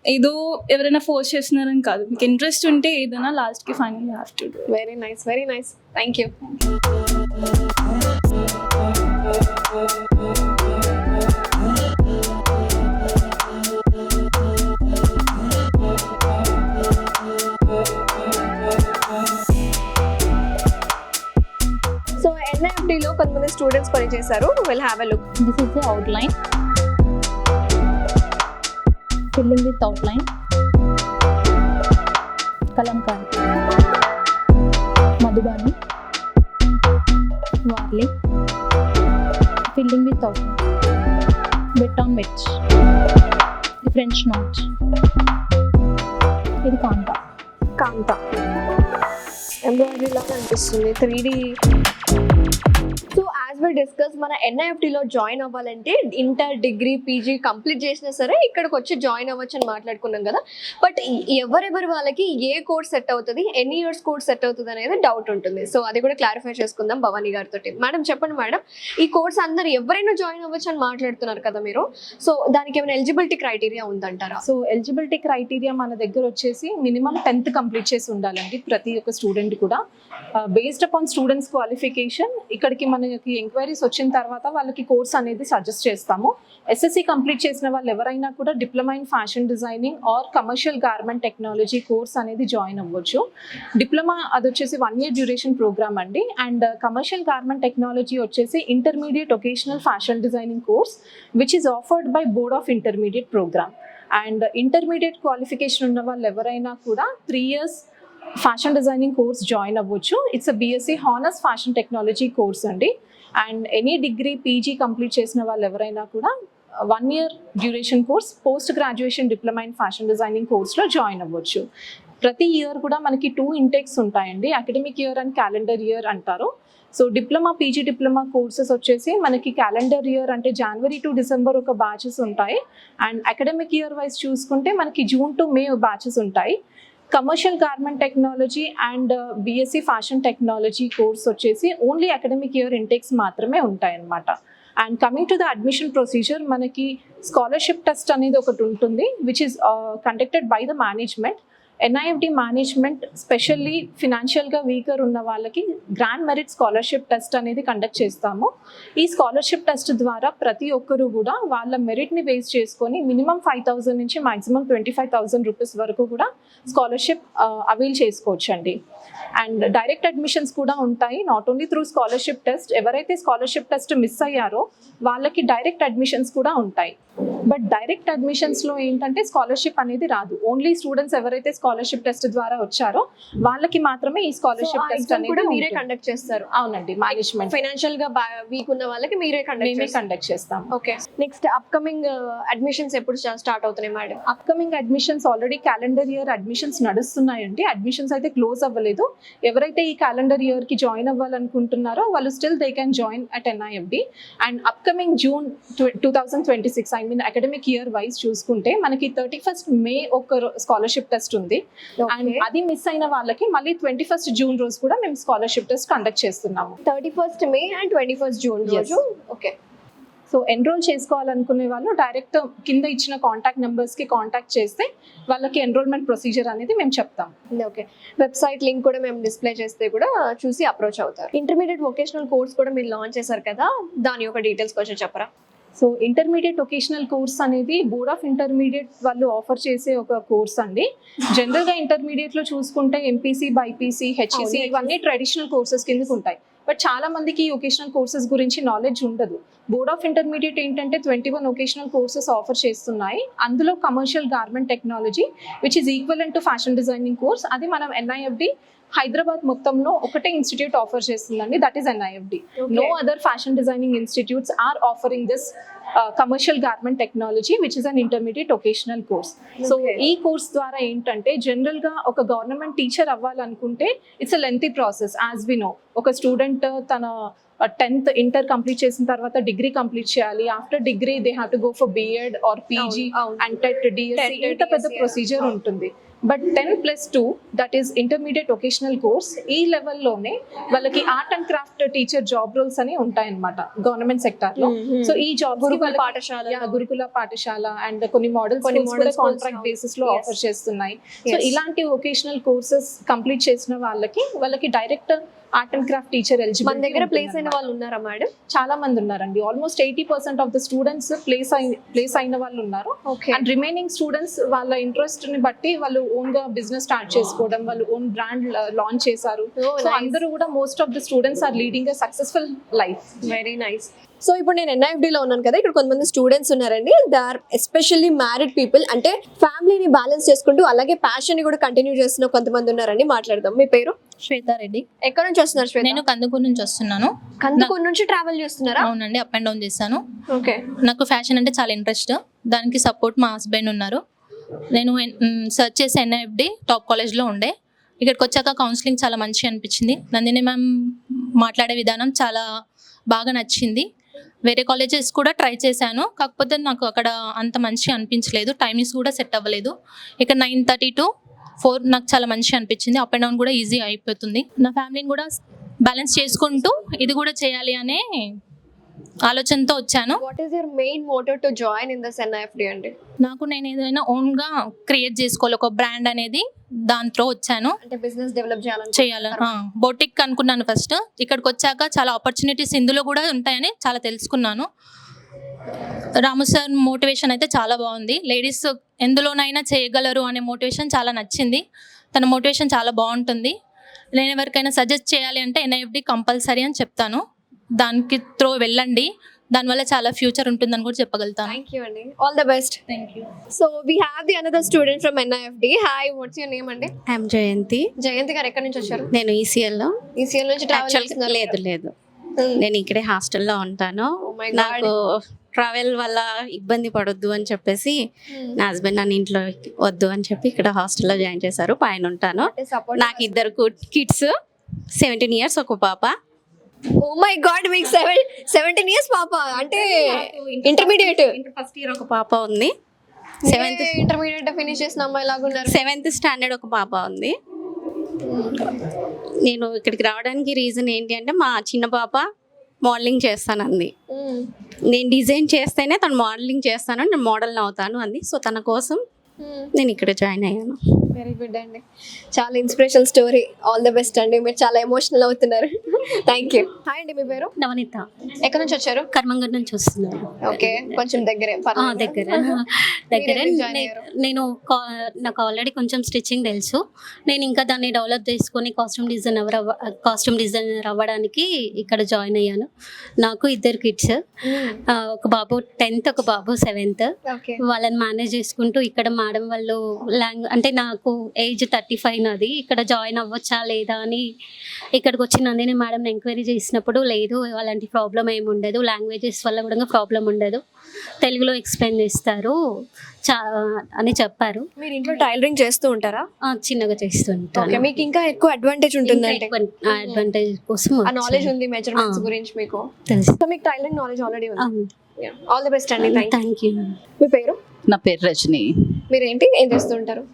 ఏదో ఎవరైనా ఫోర్స్ చేస్తున్నారని కాదు, మీకు ఇంట్రెస్ట్ ఉంటే ఏదైనా లాస్ట్కి final have to do. Very nice, very nice. Thank you. So ఎన్ఐఎఫ్టీలో కొంతమంది స్టూడెంట్స్ పని చేశారు. Will have a look. This is the outline. Filling with outline. Kalamkari. Madhubani. Varli. Filling with outline. Wet on wet. The French knot. ఇది కాంతా embroidery లాగా అనిపిస్తుంది 3D. So as we discuss, మన ఎన్ఐఎఫ్టీలో join అవ్వాలంటే inter, degree, PG complete చేసినా సరే ఇక్కడికి వచ్చి join అవ్వచ్చు అని మాట్లాడుకున్నాం కదా. బట్ ఎవరెవరి వాళ్ళకి ఏ కోర్స్ సెట్ అవుతుంది, ఎన్ని ఇయర్స్ కోర్స్ సెట్ అవుతుంది అనేది డౌట్ ఉంటుంది. సో అది కూడా క్లారిఫై చేసుకుందాం భవానీ గారితో. మేడం చెప్పండి మేడం, ఈ కోర్స్ అందరు ఎవరైనా జాయిన్ అవ్వచ్చు అని మాట్లాడుతున్నారు కదా మీరు. సో దానికి ఏమైనా ఎలిజిబిలిటీ క్రైటీరియా ఉందంటారా? సో ఎలిజిబిలిటీ క్రైటీరియా మన దగ్గర వచ్చేసి మినిమం 10th కంప్లీట్ చేసి ఉండాలండి ప్రతి ఒక్క స్టూడెంట్ కూడా. బేస్డ్ అపాన్ స్టూడెంట్స్ క్వాలిఫికేషన్ ఇక్కడికి మనకి ఎంక్వైరీస్ వచ్చిన తర్వాత వాళ్ళకి కోర్స్ అనేది సజెస్ట్ చేస్తాము. SSC కంప్లీట్ చేసిన వాళ్ళు ఎవరైనా కూడా diploma in fashion designing or commercial garment technology course అనేది జాయిన్ అవ్వచ్చు. డిప్లొమా అది వచ్చేసి 1 year డ్యూరేషన్ ప్రోగ్రామ్ అండి. అండ్ కమర్షియల్ గార్మెంట్ టెక్నాలజీ వచ్చేసి intermediate vocational fashion designing course which is offered by board of intermediate program. And intermediate qualification ఉన్న వాళ్ళు ఎవరైనా కూడా 3 years fashion designing course join అవ్వచ్చు. It's a BSc honours fashion technology course అండి. And any degree, PG complete చేసిన వాళ్ళు ఎవరైనా కూడా 1 year duration course post graduation diploma in fashion designing కోర్స్లో జాయిన్ అవ్వచ్చు. ప్రతి ఇయర్ కూడా మనకి 2 intakes ఉంటాయండి, academic year and calendar year అంటారు. So diploma, PG diploma courses వచ్చేసి మనకి క్యాలెండర్ ఇయర్ అంటే January to December ఒక బ్యాచెస్ ఉంటాయి. అండ్ అకాడమిక్ ఇయర్ వైజ్ చూసుకుంటే మనకి June to May బ్యాచెస్ ఉంటాయి. Commercial garment technology and BSc fashion technology course వచ్చేసి ఓన్లీ అకాడమిక్ ఇయర్ ఇంటేక్స్ మాత్రమే ఉంటాయన్నమాట. And coming to the admission procedure, మనకి స్కాలర్షిప్ టెస్ట్ అనేది ఒకటి ఉంటుంది which is conducted by the management. NIFD management specially ఫినాన్షియల్గా weaker ఉన్న వాళ్ళకి గ్రాండ్ మెరిట్ స్కాలర్షిప్ టెస్ట్ అనేది కండక్ట్ చేస్తాము. ఈ స్కాలర్షిప్ టెస్ట్ ద్వారా ప్రతి ఒక్కరు కూడా వాళ్ళ మెరిట్ని బేస్ చేసుకొని మినిమం 5,000 నుంచి మాక్సిమం 25,000 రూపీస్ వరకు కూడా స్కాలర్షిప్ అవైల్ చేసుకోవచ్చు అండి. అండ్ డైరెక్ట్ అడ్మిషన్స్ కూడా ఉంటాయి. Not only through scholarship test, ఎవరైతే స్కాలర్షిప్ టెస్ట్ మిస్ అయ్యారో వాళ్ళకి డైరెక్ట్ అడ్మిషన్స్ కూడా ఉంటాయి. బట్ డైరెక్ట్ అడ్మిషన్స్లో ఏంటంటే స్కాలర్షిప్ అనేది రాదు. ఓన్లీ స్టూడెంట్స్ ఎవరైతే స్కాలర్షిప్ టెస్ట్ ద్వారా వచ్చారో వాళ్ళకి మాత్రమే ఈ స్కాలర్షిప్ టెస్ట్ అనేది మీరే కండక్ట్ చేస్తారు? అవునండి, మేనేజ్మెంట్. ఫైనాన్షియల్ గా వీక్ ఉన్న వాళ్ళకి మీరే కండక్ట్ చేస్తాం. ఓకే, నెక్స్ట్ అప్కమింగ్ అడ్మిషన్స్ ఎప్పుడు స్టార్ట్ అవుతున్నాయి madam? Upcoming admissions already calendar year admissions నడుస్తున్నాయండి. అడ్మిషన్స్ అయితే క్లోజ్ అవ్వలేదు. ఎవరైతే ఈ క్యాలెండర్ ఇయర్ కి జాయిన్ అవ్వాలనుకుంటున్నారో వాళ్ళు still they can join at NIFD. And upcoming June 2026 I mean academic year wise చూసుకుంటే మనకి 31st మే ఒక స్కాలర్షిప్ టెస్ట్ ఉంది. అండ్ అది మిస్ అయిన వాళ్ళకి మళ్ళీ 21st జూన్ రోజు కూడా మేము స్కాలర్షిప్ టెస్ట్ కండక్ట్ చేస్తున్నాము. 31st May and 21st June రోజు. ఓకే, సో ఎన్రోల్ చేసుకోవాలనుకునే వాళ్ళు డైరెక్ట్ కింద ఇచ్చిన కాంటాక్ట్ నెంబర్స్కి కాంటాక్ట్ చేస్తే వాళ్ళకి ఎన్రోల్మెంట్ ప్రొసీజర్ అనేది మేము చెప్తాం. ఓకే, వెబ్సైట్ లింక్ కూడా మేము డిస్ప్లే చేస్తే కూడా చూసి అప్రోచ్ అవుతారు. ఇంటర్మీడియట్ వొకేషనల్ కోర్స్ కూడా మీరు లాంచ్ చేశారు కదా, దాని యొక్క డీటెయిల్స్ కొంచెం చెప్పరా? సో ఇంటర్మీడియట్ వొకేషనల్ కోర్స్ అనేది బోర్డ్ ఆఫ్ ఇంటర్మీడియట్ వాళ్ళు ఆఫర్ చేసే ఒక కోర్స్ అండి. జనరల్గా ఇంటర్మీడియట్లో చూసుకుంటే ఎంపీసీ, బైపీసీ, హెచ్ఈసీ ఇవన్నీ ట్రెడిషనల్ కోర్సెస్ కిందకు ఉంటాయి. బట్ చాలా మందికి ఈ వొకేషనల్ కోర్సెస్ గురించి నాలెడ్జ్ ఉండదు. బోర్డ్ ఆఫ్ ఇంటర్మీడియట్ ఏంటంటే 21 వొకేషనల్ కోర్సెస్ ఆఫర్ చేస్తున్నాయి. అందులో commercial garment technology which is equivalent to fashion designing course, అది మనం ఎన్ఐఎఫ్డి హైదరాబాద్ మొత్తంలో ఒకటే ఇన్స్టిట్యూట్ ఆఫర్ చేస్తుందండి, that is NIFD. No other fashion designing institutes are offering this commercial garment technology which is an intermediate vocational course. So ఈ course ద్వారా ఏంటంటే జనరల్గా ఒక గవర్నమెంట్ టీచర్ అవ్వాలనుకుంటే it's a lengthy process. As we know, ఒక student తన 10th inter complete చేసిన తర్వాత డిగ్రీ కంప్లీట్ చేయాలి. After degree they have to go for BEd or PG and TET, DSC, ఇంత పెద్ద ప్రొసీజర్ ఉంటుంది. But 10+2 that is intermediate vocational course. ఈ లెవెల్లోనే వాళ్ళకి art and craft teacher job roles అని ఉంటాయన్నమాట గవర్నమెంట్ సెక్టార్లో. సో ఈ జాబ్ గురుకుల పాఠశాల అండ్ కొన్ని మోడల్స్ కాంట్రాక్ట్ బేసిస్ లో ఆఫర్ చేస్తున్నాయి. సో ఇలాంటి వొకేషనల్ కోర్సెస్ కంప్లీట్ చేసిన వాళ్ళకి direct art and craft teacher eligible. మన దగ్గర ప్లేస్ అయిన వాళ్ళు ఉన్నారా మేడం? చాలా మంది ఉన్నారండి. Almost 80% of the students placed అయిన వాళ్ళు ఉన్నారు. అండ్ రిమైనింగ్ స్టూడెంట్స్ వాళ్ళ ఇంట్రెస్ట్ ని బట్టి వాళ్ళు ఓన్ గా బిజినెస్ స్టార్ట్ చేసుకోవడం, వాళ్ళు ఓన్ బ్రాండ్ లాంచ్ చేశారు. సో అందరూ కూడా most of the students are leading a successful life. Very nice. So ఇప్పుడు నేను ఎన్ఐఎఫ్డిలో ఉన్నాను కదా, ఇక్కడ కొంతమంది స్టూడెంట్స్ ఉన్నారండి. They are especially married people, అంటే ఫ్యామిలీని బ్యాలెన్స్ చేసుకుంటూ అలాగే ప్యాషన్ ని కూడా కంటిన్యూ చేస్తున్న కొంతమంది ఉన్నారండి. మాట్లాడదాం. మీ పేరు? శ్వేతారెడ్డి. ఎక్కడ నుంచి వస్తున్నారు శ్వేత? నేను కందుకూరు నుంచి వస్తున్నాను. కందుకూరు నుంచి ట్రావెల్ చేస్తున్నారా? అవునండి, అప్ అండ్ డౌన్ చేస్తాను. ఓకే. నాకు ఫ్యాషన్ అంటే చాలా ఇంట్రెస్ట్. దానికి సపోర్ట్ మా హస్బెండ్ ఉన్నారు. నేను సెర్చ్ చేసే ఎన్ఐఎఫ్డి టాప్ కాలేజ్లో ఉండే. ఇక్కడికి వచ్చాక కౌన్సిలింగ్ చాలా మంచిగా అనిపించింది. నందిని మ్యామ్ మాట్లాడే విధానం చాలా బాగా నచ్చింది. వేరే కాలేజెస్ కూడా ట్రై చేశాను, కాకపోతే నాకు అక్కడ అంత మంచిగా అనిపించలేదు. టైమింగ్స్ కూడా సెట్ అవ్వలేదు. ఇక్కడ 9:30 to 4 నాకు చాలా మంచిగా అనిపించింది. అప్ అండ్ డౌన్ కూడా ఈజీ అయిపోతుంది. నా ఫ్యామిలీని కూడా బ్యాలెన్స్ చేసుకుంటూ ఇది కూడా చేయాలి అనే ఆలోచనతో వచ్చాను. What is your main motive to join in this NIFD అండి? నాకు నేను ఏదైనా ఓన్గా క్రియేట్ చేసుకోవాలి, ఒక బ్రాండ్ అనేది, దాంట్లో వచ్చాను. అంటే బిజినెస్ డెవలప్ చేయాలి. బొటిక్ అనుకున్నాను ఫస్ట్. ఇక్కడికి వచ్చాక చాలా ఆపర్చునిటీస్ ఇందులో కూడా ఉంటాయని చాలా తెలుసుకున్నాను. రాము సార్ మోటివేషన్ అయితే చాలా బాగుంది. లేడీస్ ఎందులోనైనా చేయగలరు అనే మోటివేషన్ చాలా నచ్చింది. తన మోటివేషన్ చాలా బాగుంటుంది. నేను ఎవరికైనా సజెస్ట్ చేయాలి అంటే ఎన్ఐఎఫ్డి కంపల్సరీ అని చెప్తాను. దానికి త్రో వెళ్ళండి, దానివల్ల చాలా ఫ్యూచర్ ఉంటుందని కూడా చెప్పగలుగుతాను. థ్యాంక్ యూ అండి. All the best. Thank you. So we have the another student from NIFD. Hi, what's your name అండి? ఐఎమ్ జయంతి. జయంతి గారు ఎక్కడి నుంచి వచ్చారు? నేను ఈసీఎల్లో. ఈసీఎల్ నుంచి ట్రావెల్ చేస్తున్నారు? లేదు, నేను ఇక్కడే హాస్టల్లో ఉంటాను. నాకు ట్రావెల్ వల్ల ఇబ్బంది పడొద్దు అని చెప్పేసి నా హస్బెండ్ నన్ను ఇంట్లో వద్దు అని చెప్పి ఇక్కడ హాస్టల్లో జాయిన్ చేశారు. పైన ఉంటాను. నాకు 2 కిడ్స్, 17 years ఒక పాప. ఓ మై గాడ్, మీకు 17 years పాప అంటే ఇంటర్మీడియట్ ఫస్ట్ ఇయర్ ఒక పాప ఉంది. 7th ఇంటర్మీడియట్ ఫినిష్ చేసిన అమ్మాయి లాగా ఉన్నారు. 7th standard ఒక పాప ఉంది. నేను ఇక్కడికి రావడానికి రీజన్ ఏంటి అంటే మా చిన్న పాప మోడలింగ్ చేస్తానంది. నేను డిజైన్ చేస్తేనే తను మోడలింగ్ చేస్తాను, నేను మోడల్ని అవుతాను అంది. సో తన కోసం నేను ఇక్కడ జాయిన్ అయ్యాను. వెరీ గుడ్ అండి, చాలా inspirational story. All the best అండి, మీరు చాలా ఎమోషనల్ అవుతున్నారు. Thank you. హాయ్ అండి, మీ పేరు? నవనీత. ఎక్కడి నుంచి వచ్చారు? కర్మంగడ్ నుంచి వస్తున్నారు. ఓకే, కొంచెం దగ్గరే. దగ్గరే. నేను నాకు ఆల్రెడీ కొంచెం స్టిచ్చింగ్ తెలుసు. నేను ఇంకా దాన్ని డెవలప్ చేసుకొని కాస్ట్యూమ్ డిజైనర్ అవ్వడానికి ఇక్కడ జాయిన్ అయ్యాను. నాకు 2 కిడ్స్, ఒక బాబు 10th, ఒక బాబు 7th. వాళ్ళని మేనేజ్ చేసుకుంటూ ఇక్కడ మేడం వాళ్ళు అంటే నాకు ఏజ్ 35 నాది, ఇక్కడ జాయిన్ అవ్వచ్చా లేదా అని ఇక్కడికి వచ్చి నందిని మేడం ఎంక్వైరీ చేసినప్పుడు లేదు అలాంటి ప్రాబ్లం ఏమి ఉండదు, లాంగ్వేజెస్ వల్ల కూడా ప్రాబ్లం ఉండదు, తెలుగులో ఎక్స్ప్లెయిన్ చేస్తారు అని చెప్పారు. మీరు ఇంట్లో టైలరింగ్ చేస్తూ ఉంటారా? చిన్నగా చేస్తూ ఉంటాను. మీకు ఇంకా ఎక్కువ అడ్వాంటేజ్ ఉంటుంది, అడ్వాంటేజ్ కోసం ఆ నాలెడ్జ్ ఉంది మెజర్మెంట్స్ గురించి మీకు తెలుసు. సో మీకు టైలరింగ్ నాలెడ్జ్ ఆల్రెడీ ఉంది. ఆల్ ది బెస్ట్ అండి. Thank you. మీ పేరు? నా పేరు రజని. మీరేంటి ఏం చేస్తూ ఉంటారు?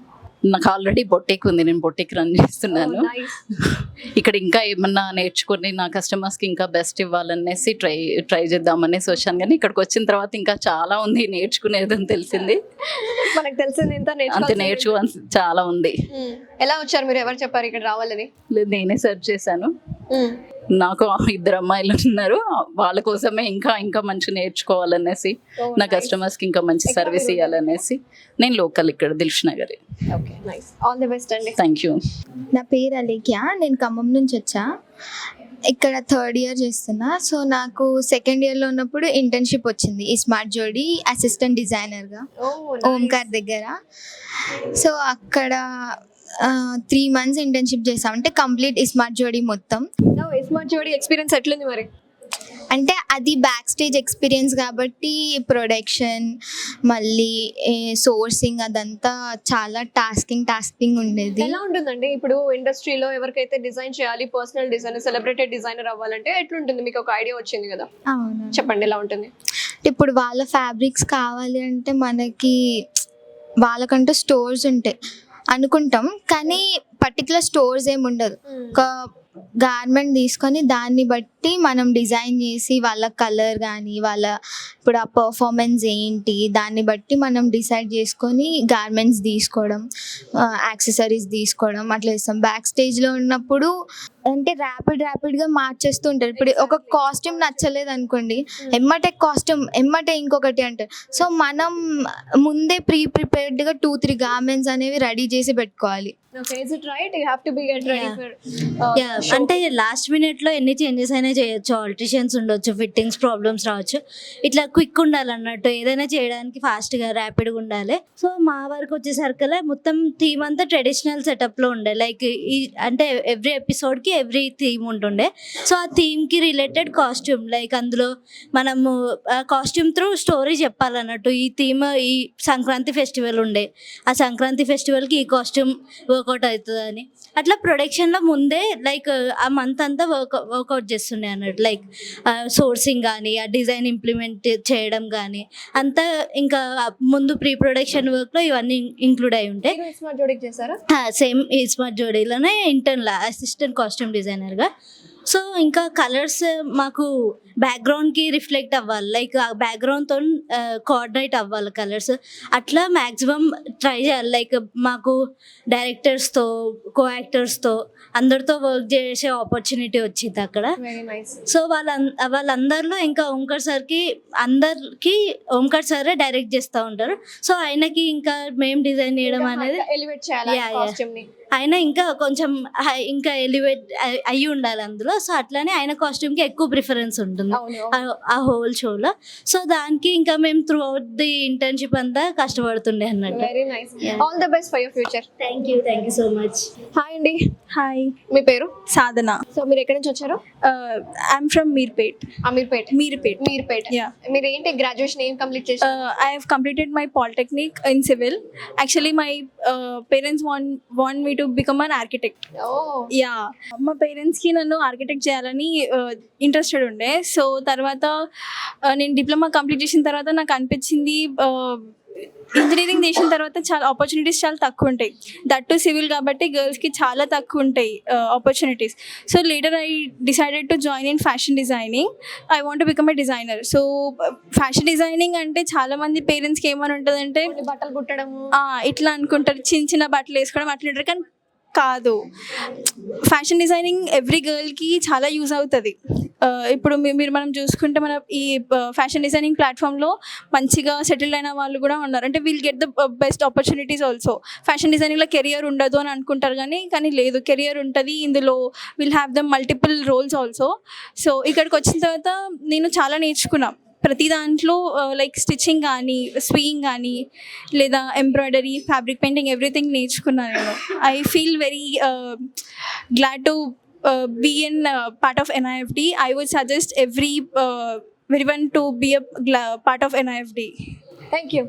నాకు ఆల్రెడీ బొటిక్ ఉంది, నేను బొటిక్ రన్ చేస్తున్నాను. ఇక్కడ ఇంకా ఏమన్నా నేర్చుకుని నా కస్టమర్స్కి ఇంకా బెస్ట్ ఇవ్వాలనేసి ట్రై చేద్దామనేసి వచ్చాను. కానీ ఇక్కడికి వచ్చిన తర్వాత ఇంకా చాలా ఉంది నేర్చుకునేదని తెలిసింది. మనకు తెలిసింది అంతే, నేర్చుకోవాల్సి చాలా ఉంది. ఎలా వచ్చారు మీరు? ఎవరు చెప్పారు ఇక్కడ రావాలని? లేదు, నేనే సెర్చ్ చేశాను. నాకు 2 అమ్మాయిలు ఉన్నారు, వాళ్ళ కోసమే ఇంకా మంచి నేర్చుకోవాలనేసి, నా కస్టమర్స్కి ఇంకా మంచి సర్వీస్ ఇవ్వాలనేసి నేను లోకల్ ఇక్కడ Dilsukh Nagar. Okay, nice. All the best అండి. Thank you. నా పేరు అలేఖ్య, నేను ఖమ్మం నుంచి వచ్చా. ఇక్కడ 3rd ఇయర్ చేస్తున్నా. సో నాకు 2nd ఇయర్లో ఉన్నప్పుడు ఇంటర్న్షిప్ వచ్చింది ఈ స్మార్ట్ జోడీ అసిస్టెంట్ డిజైనర్గా ఓంకార్ దగ్గర. సో అక్కడ 3 months ఇంటర్న్షిప్ చేసాం, అంటే కంప్లీట్ స్మార్ట్ జోడీ మొత్తం. స్మార్ట్ జోడీ ఎక్స్పీరియన్స్ ఎట్లుంది మరి? అంటే అది బ్యాక్ స్టేజ్ ఎక్స్పీరియన్స్ కాబట్టి ప్రొడక్షన్ మళ్ళీ సోర్సింగ్ అదంతా చాలా టాస్కింగ్ ఉండేది. ఎలా ఉంటుందండి ఇప్పుడు ఇండస్ట్రీలో ఎవరికైతే డిజైన్ చేయాలి, పర్సనల్ డిజైనర్, సెలబ్రిటెడ్ డిజైనర్ అవ్వాలంటే ఎట్లుంటుంది? మీకు ఒక ఐడియా వచ్చింది కదా, అవును చెప్పండి ఎలా ఉంటుంది? ఇప్పుడు వాళ్ళ ఫ్యాబ్రిక్స్ కావాలి అంటే మనకి వాళ్ళకంటూ స్టోర్స్ ఉంటాయి అనుకుంటాం, కానీ పర్టికులర్ స్టోర్స్ ఏమి ఉండదు. ఒక గార్మెంట్ తీసుకొని దాన్ని బట్టి మనం డిజైన్ చేసి వాళ్ళ కలర్ కానీ వాళ్ళ ఇప్పుడు ఆ పర్ఫార్మెన్స్ ఏంటి దాన్ని బట్టి మనం డిసైడ్ చేసుకొని గార్మెంట్స్ తీసుకోవడం, యాక్సెసరీస్ తీసుకోవడం అట్లా చేస్తాం. బ్యాక్ స్టేజ్లో ఉన్నప్పుడు అంటే ర్యాపిడ్గా మార్చేస్తూ ఉంటారు. ఇప్పుడు ఒక కాస్ట్యూమ్ నచ్చలేదు అనుకోండి, ఎమ్మటే ఇంకొకటి అంటారు. సో మనం ముందే ప్రిపేర్డ్గా 2-3 గార్మెంట్స్ అనేవి రెడీ చేసి పెట్టుకోవాలి. అంటే లాస్ట్ మినిట్లో ఎన్ని చేంజెస్ అయినా చేయొచ్చు, ఆల్టరేషన్స్ ఉండొచ్చు, ఫిట్టింగ్స్ ప్రాబ్లమ్స్ రావచ్చు. ఇట్లా క్విక్ ఉండాలి అన్నట్టు, ఏదైనా చేయడానికి ఫాస్ట్గా ర్యాపిడ్గా ఉండాలి. సో మా వరకు వచ్చేసరికి మొత్తం థీమ్ అంతా ట్రెడిషనల్ సెటప్లో ఉండే, లైక్ ఈ అంటే ఎవ్రీ ఎపిసోడ్కి ఎవ్రీ థీమ్ ఉంటుండే. సో ఆ థీమ్కి రిలేటెడ్ కాస్ట్యూమ్, లైక్ అందులో మనము కాస్ట్యూమ్ త్రూ స్టోరీ చెప్పాలన్నట్టు. ఈ థీమ్ ఈ సంక్రాంతి ఫెస్టివల్ ఉండే, ఆ సంక్రాంతి ఫెస్టివల్కి ఈ కాస్ట్యూమ్ వర్కౌట్ అవుతుందని అట్లా ప్రొడక్షన్లో ముందే లైక్ ఆ మంత్ అంతా వర్కౌట్ చేస్తుండే అన్నట్టు. లైక్ సోర్సింగ్ కానీ ఆ డిజైన్ ఇంప్లిమెంట్ చేయడం కానీ అంతా ఇంకా ముందు ప్రీ ప్రొడక్షన్ వర్క్లో ఇవన్నీ ఇంక్లూడ్ అయి ఉంటాయి. సేమ్ ఈ స్మార్ట్ జోడీలోనే ఇంటర్న్లో అసిస్టెంట్ కాస్ట్యూమ్ డిజైనర్గా. సో ఇంకా కలర్స్ మాకు బ్యాక్గ్రౌండ్కి రిఫ్లెక్ట్ అవ్వాలి, లైక్ ఆ బ్యాక్గ్రౌండ్తో కోఆర్డినేట్ అవ్వాలి కలర్స్. అట్లా మ్యాక్సిమం ట్రై చేయాలి. లైక్ మాకు డైరెక్టర్స్తో, కో యాక్టర్స్తో అందరితో వర్క్ చేసే ఆపర్చునిటీ వచ్చింది అక్కడ. సో వాళ్ళందరిలో ఇంకా ఓంకార్ సారే డైరెక్ట్ చేస్తూ ఉంటారు. సో ఆయనకి ఇంకా మేము డిజైన్ చేయడం అనేది ఆయన ఇంకా కొంచెం ఇంకా ఎలివేట్ అయ్యి ఉండాలి అందులో. సో అట్లానే ఆయన కాస్ట్యూమ్కి ఎక్కువ ప్రిఫరెన్స్ ఉంటుంది ఆ హోల్ షోలో. సో దానికి ఇంకా మేము త్రూ అవుట్ ది ఇంటర్న్షిప్ అంతా కష్టపడుతుండే అన్నట్టు. Very nice. All the best for your future. Thank you so much. Hi అండి. హాయ్, మీ పేరు? సాధన. సో మీరు ఎక్కడి నుంచి వచ్చారు? I'm from Meerpet. మీర్పేట్. మీరు ఏంటి గ్రాడ్యుయేషన్ ఏం కంప్లీట్ చేశారు? I have completed my polytechnic in civil. Actually, my parents want me to become an architect. Yeah, మా పేరెంట్స్కి నన్ను ఆర్కిటెక్ట్ చేయాలని ఇంట్రెస్టెడ్ ఉండే. సో తర్వాత నేను డిప్లొమా కంప్లీట్ చేసిన తర్వాత నాకు అనిపించింది ఇంజనీరింగ్ చేసిన తర్వాత చాలా ఆపర్చునిటీస్ చాలా తక్కువ ఉంటాయి. దట్ టు సివిల్ కాబట్టి గర్ల్స్కి చాలా తక్కువ ఉంటాయి opportunities. So later I decided to join in fashion designing. I want to become a designer. So fashion designing అంటే చాలా మంది పేరెంట్స్కి ఏమని ఉంటుందంటే బట్టలు కుట్టడము ఇట్లా అనుకుంటారు, చిన్న చిన్న బట్టలు వేసుకోవడం అట్లా ఉంటారు. కానీ కాదు, ఫ్యాషన్ డిజైనింగ్ ఎవ్రీ గర్ల్కి చాలా యూజ్ అవుతుంది. ఇప్పుడు మనం చూసుకుంటే మన ఈ ఫ్యాషన్ డిజైనింగ్ ప్లాట్ఫామ్లో మంచిగా సెటిల్ అయిన వాళ్ళు కూడా ఉన్నారు. అంటే we'll get the best opportunities also. Fashion డిజైనింగ్లో కెరియర్ ఉండదు అని అనుకుంటారు కానీ లేదు, కెరియర్ ఉంటుంది ఇందులో. Will have the multiple roles also. So ఇక్కడికి వచ్చిన తర్వాత నేను చాలా నేర్చుకున్నాను. ప్రతి దాంట్లో లైక్ స్టిచ్చింగ్ కానీ, స్వింగ్ కానీ, లేదా ఎంబ్రాయిడరీ, ఫ్యాబ్రిక్ పెయింటింగ్, ఎవ్రీథింగ్ నేర్చుకున్నాను నేను. I feel very glad to be in part of NIFD. I would suggest everyone to be a part of NIFD. Thank you.